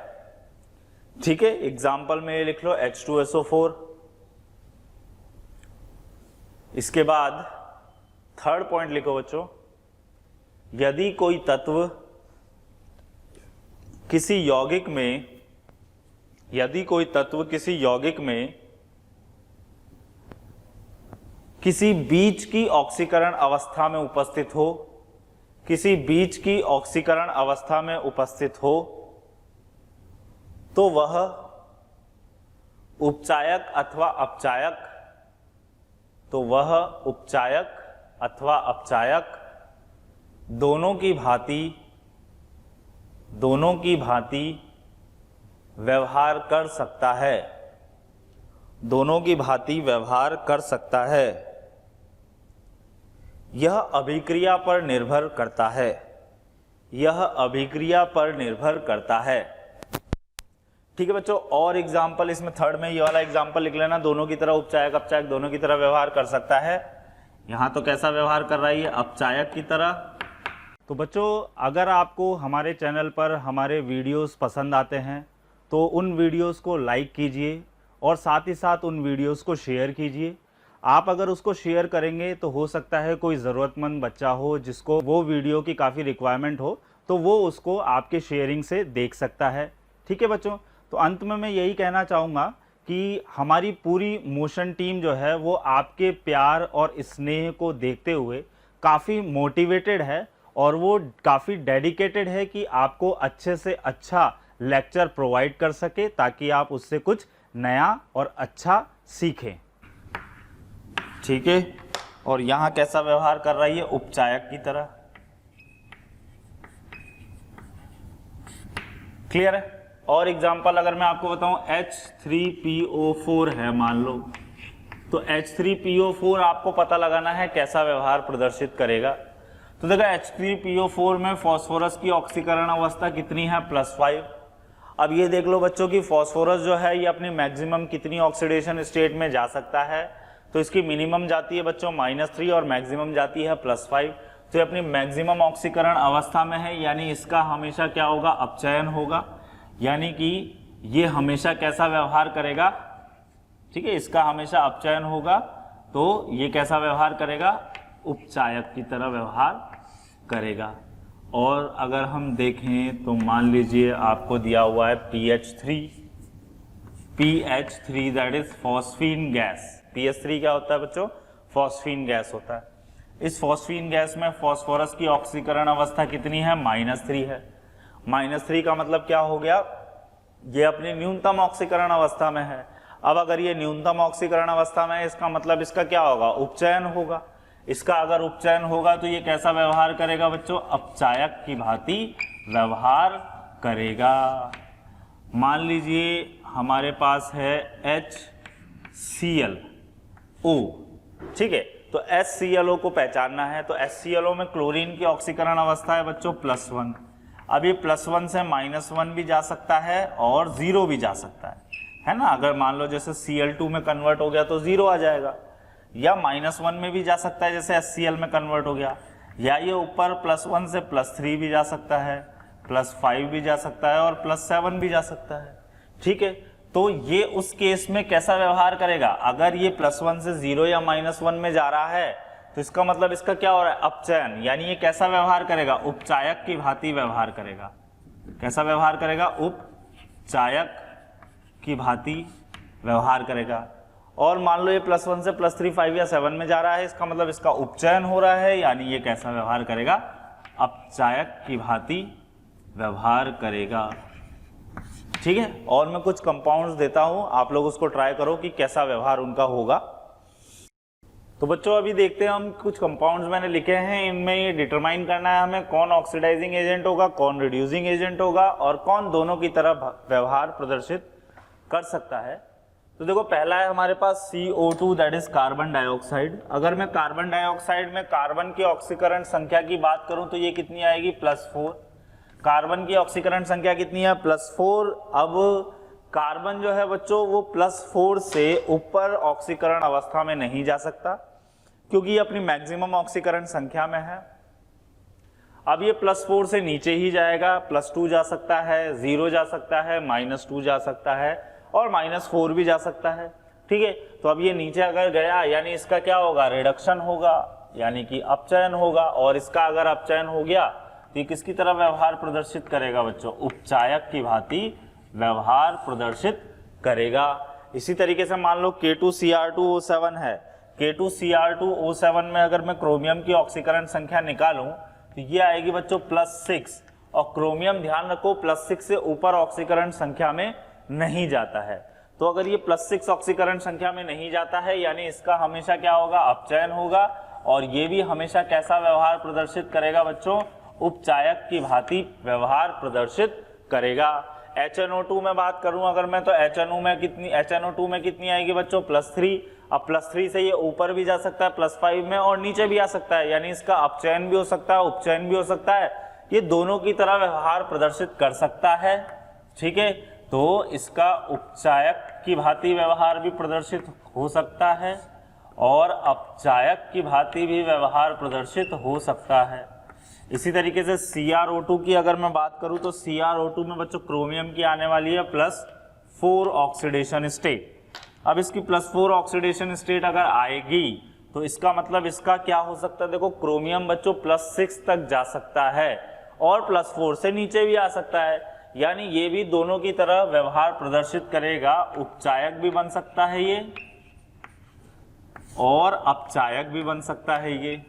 ठीक है, एग्जाम्पल में ये लिख लो H2SO4। इसके बाद थर्ड पॉइंट लिखो बच्चों, यदि कोई तत्व किसी यौगिक में किसी बीच की ऑक्सीकरण अवस्था में उपस्थित हो तो वह उपचायक अथवा अपचायक दोनों की भांति व्यवहार कर सकता है। यह अभिक्रिया पर निर्भर करता है, यह अभिक्रिया पर निर्भर करता है। ठीक है बच्चों, और एग्जाम्पल इसमें थर्ड में ये वाला एग्जाम्पल लिख लेना, दोनों की तरह उपचायक अपचायक दोनों की तरह व्यवहार कर सकता है। यहाँ तो कैसा व्यवहार कर रहा है, अपचायक की तरह। तो बच्चों अगर आपको हमारे चैनल पर हमारे वीडियोस पसंद आते हैं तो उन वीडियोस को लाइक कीजिए और साथ ही साथ उन वीडियोस को शेयर कीजिए। आप अगर उसको शेयर करेंगे तो हो सकता है कोई ज़रूरतमंद बच्चा हो जिसको वो वीडियो की काफ़ी रिक्वायरमेंट हो, तो वो उसको आपके शेयरिंग से देख सकता है। ठीक है बच्चों, तो अंत में मैं यही कहना चाहूँगा कि हमारी पूरी मोशन टीम जो है वो आपके प्यार और स्नेह को देखते हुए काफ़ी मोटिवेटेड है और वो काफ़ी डेडिकेटेड है कि आपको अच्छे से अच्छा लेक्चर प्रोवाइड कर सके ताकि आप उससे कुछ नया और अच्छा सीखें। ठीक है, और यहाँ कैसा व्यवहार कर रही है, उपचायक की तरह। क्लियर है। और एग्जाम्पल अगर मैं आपको बताऊं, H3PO4 है मान लो, तो H3PO4 आपको पता लगाना है कैसा व्यवहार प्रदर्शित करेगा। तो देखो H3PO4 में फॉस्फोरस की ऑक्सीकरण अवस्था कितनी है, +5। अब ये देख लो बच्चों की फॉस्फोरस जो है ये अपनी मैक्सिमम कितनी ऑक्सीडेशन स्टेट में जा सकता है, तो इसकी मिनिमम जाती है बच्चों -3 और मैक्सिमम जाती है +5। तो ये अपनी मैक्सिमम ऑक्सीकरण अवस्था में है, यानी इसका हमेशा क्या होगा, अपचयन होगा, यानी कि ये हमेशा कैसा व्यवहार करेगा। ठीक है, इसका हमेशा अपचयन होगा, तो ये कैसा व्यवहार करेगा, उपचायक की तरह व्यवहार करेगा। और अगर हम देखें तो मान लीजिए आपको दिया हुआ है PH3 that is phosphine gas. PH3 क्या होता है बच्चों, फॉस्फीन गैस होता है। इस फॉस्फीन गैस में फॉस्फोरस की ऑक्सीकरण अवस्था कितनी है, -3 है। -3 का मतलब क्या हो गया, ये अपनी न्यूनतम ऑक्सीकरण अवस्था में है। अब अगर ये न्यूनतम ऑक्सीकरण अवस्था में है, इसका मतलब इसका क्या होगा, उपचयन होगा। इसका अगर उपचयन होगा तो ये कैसा व्यवहार करेगा बच्चों, अपचायक की भांति व्यवहार करेगा। मान लीजिए हमारे पास है HClO। ठीक है, तो HClO को पहचानना है, तो HClO में क्लोरीन की ऑक्सीकरण अवस्था है बच्चों +1। अब ये +1 से -1 भी जा सकता है और 0 भी जा सकता है ना। अगर मान लो जैसे Cl2 में कन्वर्ट हो गया तो 0 आ जाएगा, या -1 में भी जा सकता है जैसे HCl में कन्वर्ट हो गया, या ये ऊपर +1 से +3 भी जा सकता है, +5 भी जा सकता है और +7 भी जा सकता है। ठीक है, तो ये उस केस में कैसा व्यवहार करेगा, अगर ये +1 से 0 या -1 में जा रहा है तो इसका मतलब इसका क्या हो रहा है, अपचयन, यानी ये कैसा व्यवहार करेगा, उपचायक की भांति व्यवहार करेगा। कैसा व्यवहार करेगा, उपचायक की भांति व्यवहार करेगा। और मान लो ये +1 से +3, 5 या 7 में जा रहा है, इसका मतलब इसका उपचयन हो रहा है, यानी ये कैसा व्यवहार करेगा, अपचायक की भांति व्यवहार करेगा। ठीक है, और मैं कुछ कंपाउंड्स देता हूं, आप लोग उसको ट्राई करो कि कैसा व्यवहार उनका होगा। तो बच्चों अभी देखते हैं हम कुछ कंपाउंड्स मैंने लिखे हैं, इनमें ये डिटरमाइन करना है हमें कौन ऑक्सीडाइजिंग एजेंट होगा, कौन रिड्यूसिंग एजेंट होगा और कौन दोनों की तरह व्यवहार प्रदर्शित कर सकता है। तो देखो पहला है हमारे पास CO2 that is carbon dioxide. अगर मैं कार्बन डाइऑक्साइड में कार्बन की ऑक्सीकरण संख्या की बात करूं तो ये कितनी आएगी, +4। कार्बन की ऑक्सीकरण संख्या कितनी है, +4। अब कार्बन जो है बच्चों वो +4 से ऊपर ऑक्सीकरण अवस्था में नहीं जा सकता क्योंकि ये अपनी मैक्सिमम ऑक्सीकरण संख्या में है। अब ये +4 से नीचे ही जाएगा, +2 जा सकता है, 0 जा सकता है, -2 जा सकता है और -4 भी जा सकता है। ठीक है, तो अब ये नीचे अगर गया यानी इसका क्या होगा, रिडक्शन होगा, यानी कि अपचयन होगा। और इसका अगर अपचयन हो गया तो ये किसकी तरह व्यवहार प्रदर्शित करेगा बच्चों, उपचायक की भांति व्यवहार प्रदर्शित करेगा। इसी तरीके से मान लो K2Cr2O7 है, K2Cr2O7 में अगर मैं क्रोमियम की ऑक्सीकरण संख्या निकालूं तो ये आएगी बच्चों +6, और क्रोमियम ध्यान रखो +6 से ऊपर ऑक्सीकरण संख्या में नहीं जाता है। तो अगर ये +6 ऑक्सीकरण संख्या में नहीं जाता है यानी इसका हमेशा क्या होगा, अपचयन होगा, और ये भी हमेशा कैसा व्यवहार प्रदर्शित करेगा बच्चों, उपचायक की भांति व्यवहार प्रदर्शित करेगा। HNO2 में बात करूं अगर मैं, तो HNO2 में कितनी आएगी बच्चों, +3। अब +3 से ये ऊपर भी जा सकता है +5 में और नीचे भी आ सकता है, यानी इसका अपचयन भी हो सकता है, उपचयन भी हो सकता है, ये दोनों की तरह व्यवहार प्रदर्शित कर सकता है। ठीक है, तो इसका उपचायक की भांति व्यवहार भी प्रदर्शित हो सकता है और अपचायक की भांति भी व्यवहार प्रदर्शित हो सकता है। इसी तरीके से CrO2 की अगर मैं बात करूं तो CrO2 में बच्चों क्रोमियम की आने वाली है +4 ऑक्सीडेशन स्टेट। अब इसकी +4 ऑक्सीडेशन स्टेट अगर आएगी तो इसका मतलब इसका क्या हो सकता है, देखो क्रोमियम बच्चों +6 तक जा सकता है और +4 से नीचे भी आ सकता है, यानी ये भी दोनों की तरह व्यवहार प्रदर्शित करेगा। उपचायक भी बन सकता है ये और अपचायक भी बन सकता है ये।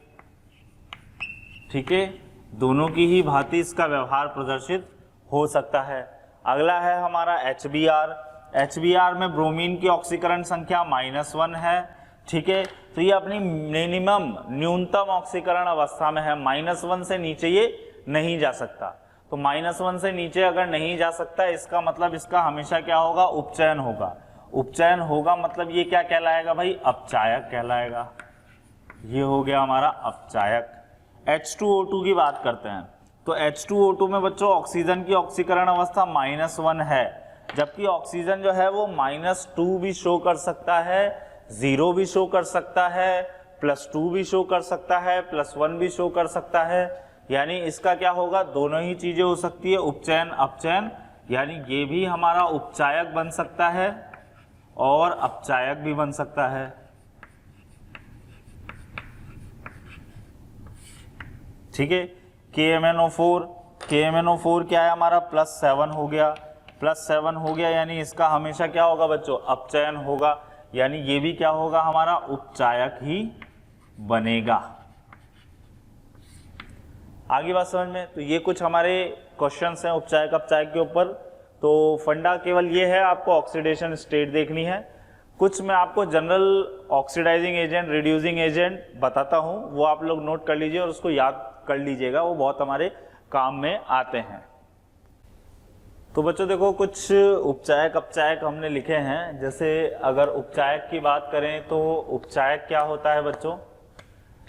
ठीक है, दोनों की ही भांति इसका व्यवहार प्रदर्शित हो सकता है। अगला है हमारा HBr। HBr में ब्रोमीन की ऑक्सीकरण संख्या -1 है। ठीक है, तो ये अपनी मिनिमम न्यूनतम ऑक्सीकरण अवस्था में है, -1 से नीचे ये नहीं जा सकता। तो -1 से नीचे अगर नहीं जा सकता इसका मतलब इसका हमेशा क्या होगा, उपचयन होगा। उपचयन होगा मतलब ये क्या कहलाएगा भाई, अपचायक कहलाएगा। ये हो गया हमारा अपचायक। H2O2 की बात करते हैं तो H2O2 में बच्चों ऑक्सीजन की ऑक्सीकरण अवस्था -1 है, जबकि ऑक्सीजन जो है वो -2 भी शो कर सकता है, 0 भी शो कर सकता है, +2 भी शो कर सकता है, +1 भी शो कर सकता है। यानी इसका क्या होगा, दोनों ही चीजें हो सकती है, उपचयन अपचयन, यानी ये भी हमारा उपचायक बन सकता है और अपचायक भी बन सकता है। ठीक है, KMnO4 क्या है हमारा, +7 हो गया, +7 हो गया, यानी इसका हमेशा क्या होगा बच्चों, अपचयन होगा, यानी ये भी क्या होगा हमारा उपचायक ही बनेगा। आगे बात समझ में, तो ये कुछ हमारे क्वेश्चंस हैं उपचायक अपचायक के ऊपर। तो फंडा केवल ये है, आपको ऑक्सीडेशन स्टेट देखनी है। कुछ मैं आपको general oxidising agent, reducing agent बताता हूँ, वो आप लोग नोट कर लीजिए और उसको याद कर लीजिएगा, वो बहुत हमारे काम में आते हैं। तो बच्चों देखो कुछ उपचायक अपचायक हमने लिखे हैं। जैसे अगर उपचायक की बात करें तो उपचायक क्या होता है बच्चों,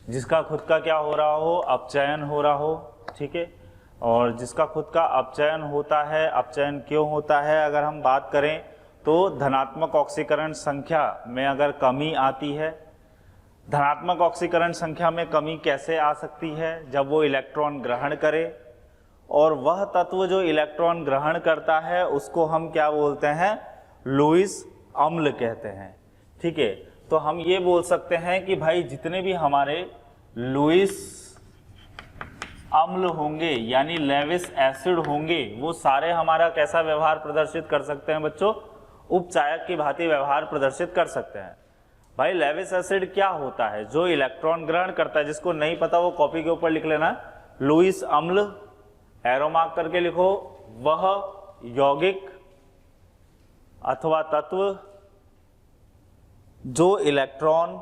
जिसका खुद का क्या हो रहा हो, अपचयन हो रहा हो। ठीक है, और जिसका खुद का अपचयन होता है, अपचयन क्यों होता है अगर हम बात करें तो धनात्मक ऑक्सीकरण संख्या में अगर कमी आती है। धनात्मक ऑक्सीकरण संख्या में कमी कैसे आ सकती है, जब वो इलेक्ट्रॉन ग्रहण करे, और वह तत्व जो इलेक्ट्रॉन ग्रहण करता है उसको हम क्या बोलते हैं, लुईस अम्ल कहते हैं। ठीक है, तो हम ये बोल सकते हैं कि भाई जितने भी हमारे लुईस अम्ल होंगे यानी लेविस एसिड होंगे, वो सारे हमारा कैसा व्यवहार प्रदर्शित कर सकते हैं बच्चों, उपचायक की भांति व्यवहार प्रदर्शित कर सकते हैं। भाई लेविस एसिड क्या होता है, जो इलेक्ट्रॉन ग्रहण करता है, जिसको नहीं पता वो कॉपी के ऊपर लिख लेना, लुईस अम्ल एरो मार्क करके लिखो, वह यौगिक अथवा तत्व जो इलेक्ट्रॉन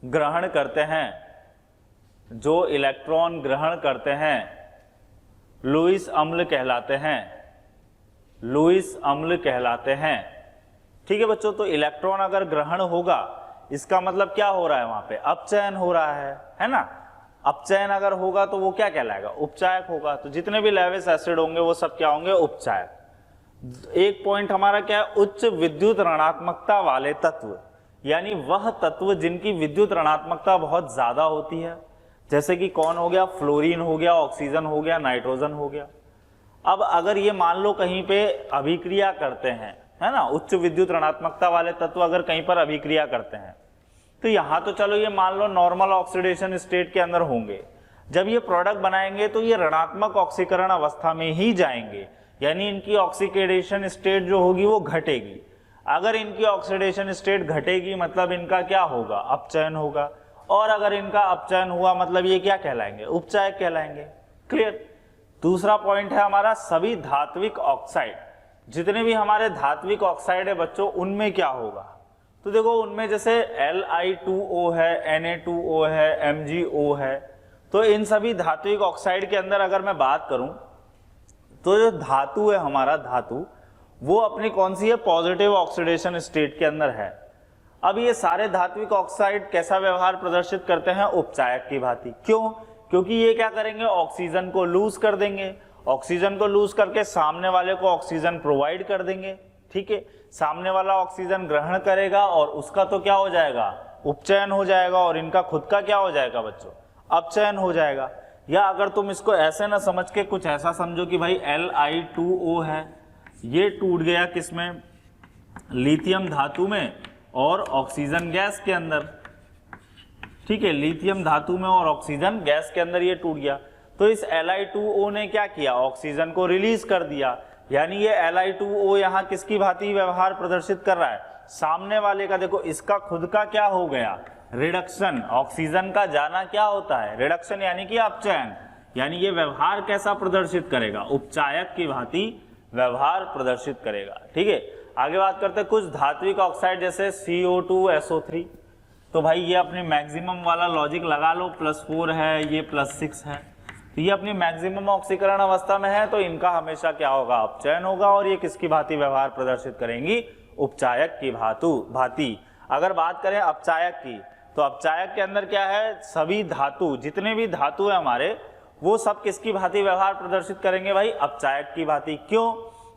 ग्रहण करते हैं, जो इलेक्ट्रॉन ग्रहण करते हैं, लुईस अम्ल कहलाते हैं, लुईस अम्ल कहलाते हैं। ठीक है बच्चों, तो इलेक्ट्रॉन अगर ग्रहण होगा इसका मतलब क्या हो रहा है, वहां पे अपचयन हो रहा है ना। अपचयन अगर होगा तो वो क्या कहलाएगा, उपचायक होगा। तो जितने भी लेविस एसिड होंगे वो सब क्या होंगे, उपचायक। एक पॉइंट हमारा क्या है, उच्च विद्युत ऋणात्मकता वाले तत्व, यानी वह तत्व जिनकी विद्युत ऋणात्मकता बहुत ज्यादा होती है, जैसे कि कौन हो गया, फ्लोरीन हो गया, ऑक्सीजन हो गया, नाइट्रोजन हो गया। अब अगर ये मान लो कहीं पे अभिक्रिया करते हैं, है ना, उच्च विद्युत ऋणात्मकता वाले तत्व अगर कहीं पर अभिक्रिया करते हैं, तो यहां तो चलो ये मान लो नॉर्मल ऑक्सीडेशन स्टेट के अंदर होंगे, जब ये प्रोडक्ट बनाएंगे तो ये ऋणात्मक ऑक्सीकरण अवस्था में ही जाएंगे, यानी इनकी ऑक्सीडेशन स्टेट जो होगी वो घटेगी। अगर इनकी ऑक्सीडेशन स्टेट घटेगी मतलब इनका क्या होगा, अपचयन होगा, और अगर इनका अपचयन हुआ मतलब ये क्या कहलाएंगे, उपचायक कहलाएंगे। क्लियर। दूसरा पॉइंट है हमारा सभी धात्विक ऑक्साइड, जितने भी हमारे धात्विक ऑक्साइड है बच्चों, उनमें क्या होगा, तो देखो उनमें जैसे Li2O है, Na2O है, MgO है, तो इन सभी धात्विक ऑक्साइड के अंदर अगर मैं बात करूं तो जो धातु है हमारा, धातु वो अपनी कौन सी है, पॉजिटिव ऑक्सीडेशन स्टेट के अंदर है। अब ये सारे धात्विक ऑक्साइड कैसा व्यवहार प्रदर्शित करते हैं? उपचायक की भांति। क्यों? क्योंकि ये क्या करेंगे? ऑक्सीजन को लूज कर देंगे, ऑक्सीजन को लूज करके सामने वाले को ऑक्सीजन प्रोवाइड कर देंगे। ठीक है, सामने वाला ऑक्सीजन ग्रहण करेगा और उसका तो क्या हो जाएगा? उपचयन हो जाएगा, और इनका खुद का क्या हो जाएगा बच्चों? अपचयन हो जाएगा। या अगर तुम इसको ऐसे ना समझ के कुछ ऐसा समझो कि भाई Li2O है, ये टूट गया किसमें? लिथियम धातु में और ऑक्सीजन गैस के अंदर। ठीक है, लिथियम धातु में और ऑक्सीजन गैस के अंदर ये टूट गया, तो इस Li2O ने क्या किया? ऑक्सीजन को रिलीज कर दिया। यानी ये Li2O यहाँ किसकी भांति व्यवहार प्रदर्शित कर रहा है? सामने वाले का। देखो इसका खुद का क्या हो गया? रिडक्शन। ऑक्सीजन का जाना क्या होता है? रिडक्शन, यानी कि अपचयन। यानी ये व्यवहार कैसा प्रदर्शित करेगा? उपचायक की भांति व्यवहार प्रदर्शित करेगा। ठीक है, आगे बात करते हैं कुछ धात्विक ऑक्साइड जैसे CO2SO3। तो भाई ये अपने मैक्सिमम वाला लॉजिक लगा लो, +4 है, ये +6 है, तो ये अपनी मैक्सिमम ऑक्सीकरण अवस्था में है, तो इनका हमेशा क्या होगा? अपचयन होगा, और ये किसकी भांति व्यवहार प्रदर्शित करेंगी? उपचायक की भांति। अगर बात करें अपचायक की, तो अपचायक के अंदर क्या है? सभी धातु, जितने भी धातु है हमारे, वो सब किसकी भांति व्यवहार प्रदर्शित करेंगे भाई? अपचायक की भांति। क्यों?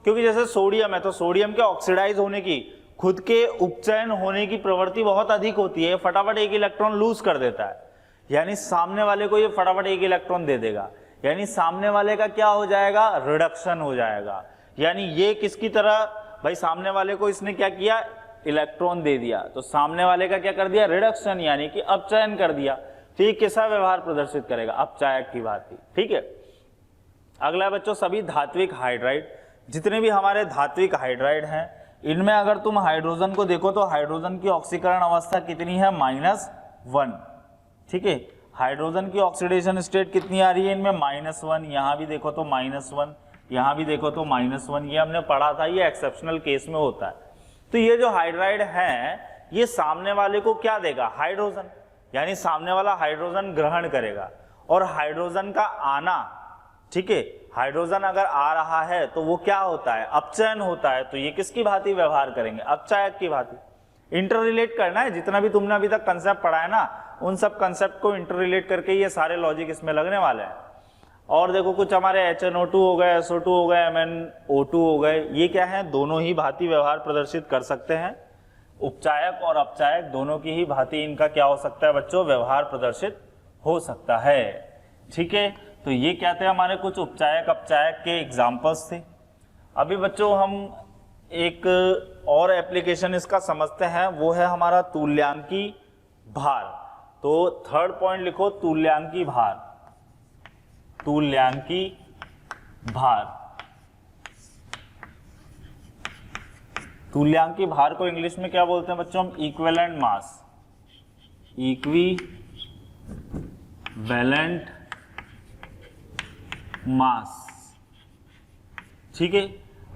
क्योंकि जैसे सोडियम है, तो सोडियम के ऑक्सीडाइज होने की, खुद के उपचयन होने की प्रवृत्ति बहुत अधिक होती है, फटाफट एक इलेक्ट्रॉन लूज कर देता है, यानी सामने वाले को ये फटाफट एक इलेक्ट्रॉन दे देगा, यानी सामने वाले का क्या हो जाएगा? रिडक्शन हो जाएगा। यानी ये किसकी तरह भाई? सामने वाले को इसने क्या किया? इलेक्ट्रॉन दे दिया, तो सामने वाले का क्या कर दिया? रिडक्शन, यानी कि अपचयन कर दिया। तो ये कैसा व्यवहार प्रदर्शित करेगा? अपचायक की भांति। ठीक है, अगला बच्चों सभी धात्विक हाइड्राइड, जितने भी हमारे धात्विक हाइड्राइड हैं, इनमें अगर तुम हाइड्रोजन को देखो तो हाइड्रोजन की ऑक्सीकरण अवस्था कितनी है? -1। ठीक है, हाइड्रोजन की ऑक्सीडेशन स्टेट कितनी आ रही है इनमें? -1। यहाँ भी देखो तो -1, यहाँ भी देखो तो -1। ये हमने पढ़ा था, ये एक्सेप्शनल केस में होता है। तो ये जो हाइड्राइड है, ये सामने वाले को क्या देगा? हाइड्रोजन, यानी सामने वाला हाइड्रोजन ग्रहण करेगा, और हाइड्रोजन का आना, ठीक है, हाइड्रोजन अगर आ रहा है तो वो क्या होता है? अपचयन होता है। तो ये किसकी भांति व्यवहार करेंगे? अपचायक की भांति। इंटर रिलेट करना है, जितना भी तुमने अभी तक कंसेप्ट पढ़ा है ना, उन सब कंसेप्ट को इंटर रिलेट करके ये सारे लॉजिक इसमें लगने वाले हैं। और देखो कुछ हमारे HNO2 हो गए, SO2 हो गए, MnO2 हो गए, ये क्या है? दोनों ही भांति व्यवहार प्रदर्शित कर सकते हैं। उपचायक और अपचायक दोनों की ही भांति इनका क्या हो सकता है बच्चों? व्यवहार प्रदर्शित हो सकता है। ठीक है, तो ये क्या थे हमारे कुछ उपचायक अपचायक के एग्जाम्पल्स थे। अभी बच्चों हम एक और एप्लीकेशन इसका समझते हैं, वो है हमारा तुल्यांकी भार। तो थर्ड पॉइंट लिखो, तुल्यांकी भार। तुल्यांकी भार। तुल्यांकी भार को इंग्लिश में क्या बोलते हैं बच्चों? हम इक्विवेलेंट मास। Equivalent mass. ठीक है,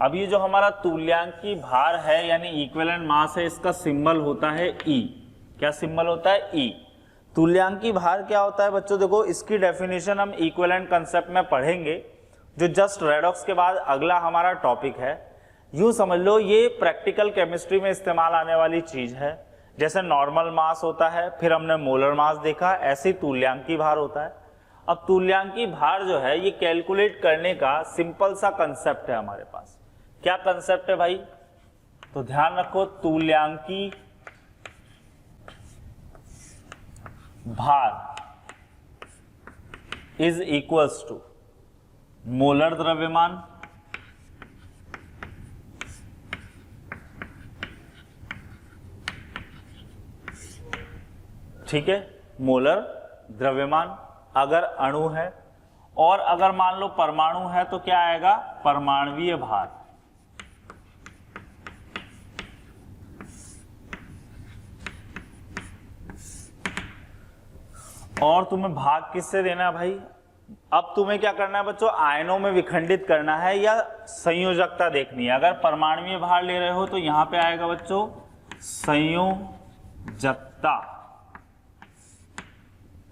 अब ये जो हमारा तुल्यांकी भार है यानी इक्विवेलेंट मास है, इसका सिंबल होता है E। क्या सिंबल होता है? E। तुल्यांकी भार क्या होता है बच्चों? देखो इसकी डेफिनेशन हम इक्विवेलेंट कंसेप्ट में पढ़ेंगे, जो जस्ट रेडॉक्स के बाद अगला हमारा टॉपिक है। यूं समझ लो ये प्रैक्टिकल केमिस्ट्री में इस्तेमाल आने वाली चीज है। जैसे नॉर्मल मास होता है, फिर हमने मोलर मास देखा, ऐसे तुल्यांकी भार होता है। अब तुल्यांकी भार जो है ये कैलकुलेट करने का सिंपल सा कंसेप्ट है हमारे पास। क्या कंसेप्ट है भाई? तो ध्यान रखो, तुल्यांकी भार इज इक्वल्स टू मोलर द्रव्यमान ठीक है, मोलर द्रव्यमान अगर अणु है, और अगर मान लो परमाणु है तो क्या आएगा? परमाणुवीय भार। और तुम्हें भाग किससे देना है भाई? अब तुम्हें क्या करना है बच्चों? आयनों में विखंडित करना है या संयोजकता देखनी है। अगर परमाणुवीय भार ले रहे हो तो यहां पे आएगा बच्चों संयोजकता,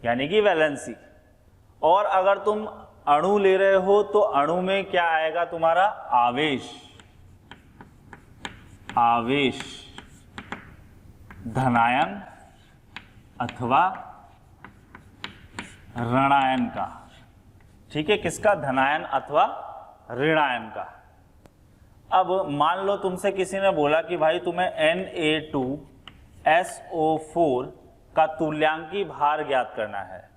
यानी कि वैलेंसी। और अगर तुम अणु ले रहे हो तो अणु में क्या आएगा तुम्हारा? आवेश। आवेश धनायन अथवा ऋणायन का। ठीक है, किसका? धनायन अथवा ऋणायन का। अब मान लो तुमसे किसी ने बोला कि भाई तुम्हें Na2SO4 का तुल्यांकी भार ज्ञात करना है,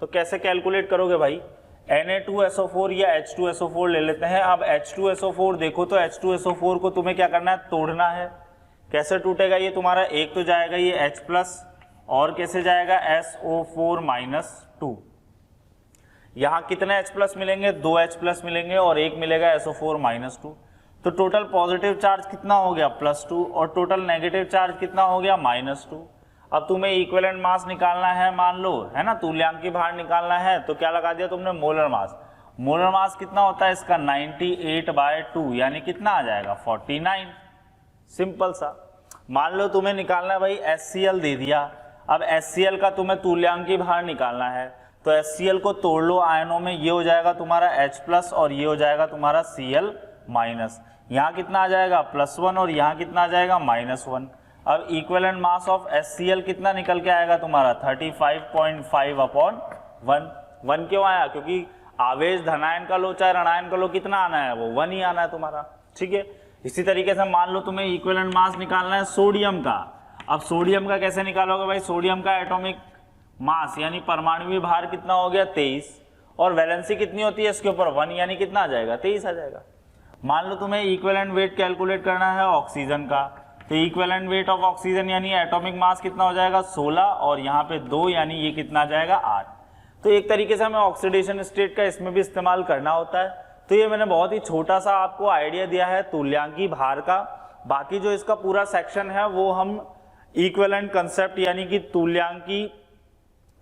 तो कैसे कैलकुलेट करोगे भाई? Na2SO4 या H2SO4 ले लेते हैं। अब H2SO4 देखो तो H2SO4 को तुम्हें क्या करना है? तोड़ना है। कैसे टूटेगा ये तुम्हारा? एक तो जाएगा ये H प्लस, और कैसे जाएगा? SO4-2। यहाँ कितने H प्लस मिलेंगे? 2 H प्लस मिलेंगे और एक मिलेगा SO4-2। तो टोटल पॉजिटिव चार्ज कितना हो गया? +2, और टोटल नेगेटिव चार्ज कितना हो गया? -2। अब तुम्हें इक्विवेलेंट मास निकालना है, मान लो, है ना, तुल्यांकी भार निकालना है, तो क्या लगा दिया तुमने? Molar mass. मोलर मास कितना होता है इसका? 98/2, यानी कितना आ जाएगा? 49। सिंपल सा। मान लो तुम्हें निकालना है भाई HCl दे दिया। अब HCl का तुम्हें तुल्यांकी भार निकालना है, तो HCl को तोड़ लो आयनों में, ये हो जाएगा तुम्हारा H प्लस और ये हो जाएगा तुम्हारा Cl माइनस। यहाँ कितना आ जाएगा? +1, और यहाँ कितना आ जाएगा? -1। अब इक्विवेलेंट मास ऑफ HCl कितना निकल के आएगा तुम्हारा? 35.5/1। 1 क्यों आया? क्योंकि आवेश धनायन का लो चाहे ऋणायन का लो, कितना आना है? वो 1 ही आना है तुम्हारा। ठीक है, इसी तरीके से मान लो तुम्हें इक्विवेलेंट मास निकालना है सोडियम का। अब सोडियम का कैसे निकालोगे भाई? सोडियम का एटॉमिक मास यानी परमाणु भार कितना हो गया? 23, और वैलेंसी कितनी होती है इसके ऊपर? 1, यानी कितना आ जाएगा? 23 आ जाएगा। मान लो तुम्हें इक्विवेलेंट वेट कैलकुलेट करना है ऑक्सीजन का, तो इक्विवेलेंट वेट ऑफ ऑक्सीजन यानी एटॉमिक मास कितना हो जाएगा? 16, और यहाँ पे 2, यानी ये कितना आ जाएगा? 8। तो एक तरीके से हमें ऑक्सीडेशन स्टेट का इसमें भी इस्तेमाल करना होता है। तो ये मैंने बहुत ही छोटा सा आपको आइडिया दिया है तुल्यांकी भार का। बाकी जो इसका पूरा सेक्शन है वो हम इक्विवेलेंट कंसेप्ट यानी कि तुल्यांकी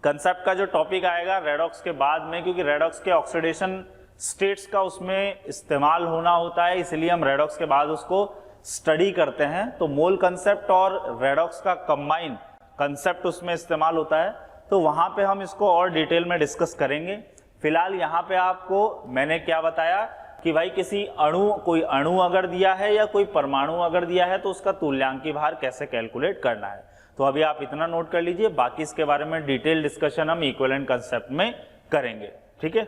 कंसेप्ट का जो टॉपिक आएगा रेडॉक्स के बाद में, क्योंकि रेडॉक्स के ऑक्सीडेशन स्टेट्स का उसमें इस्तेमाल होना होता है, इसलिए हम रेडॉक्स के बाद उसको स्टडी करते हैं। तो मोल कंसेप्ट और रेडॉक्स का कंबाइन कंसेप्ट उसमें इस्तेमाल होता है, तो वहां पे हम इसको और डिटेल में डिस्कस करेंगे। फिलहाल यहाँ पे आपको मैंने क्या बताया कि भाई किसी कोई अणु अगर दिया है या कोई परमाणु अगर दिया है तो उसका तुल्यांकी भार कैसे कैलकुलेट करना है। तो अभी आप इतना नोट कर लीजिए, बाकी इसके बारे में डिटेल डिस्कशन हम इक्विवेलेंट कंसेप्ट में करेंगे। ठीक है,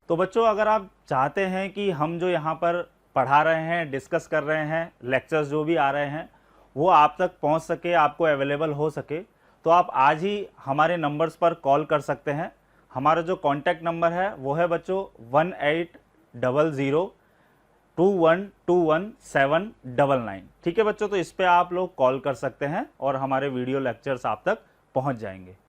तो बच्चों अगर आप चाहते हैं कि हम जो यहाँ पर पढ़ा रहे हैं, डिस्कस कर रहे हैं, लेक्चर्स जो भी आ रहे हैं वो आप तक पहुँच सके, आपको अवेलेबल हो सके, तो आप आज ही हमारे नंबर्स पर कॉल कर सकते हैं। हमारा जो कॉन्टैक्ट नंबर है वो है बच्चों 180021217999। ठीक है बच्चों, तो इस पे आप लोग कॉल कर सकते हैं और हमारे वीडियो लेक्चर्स आप तक पहुंच जाएंगे।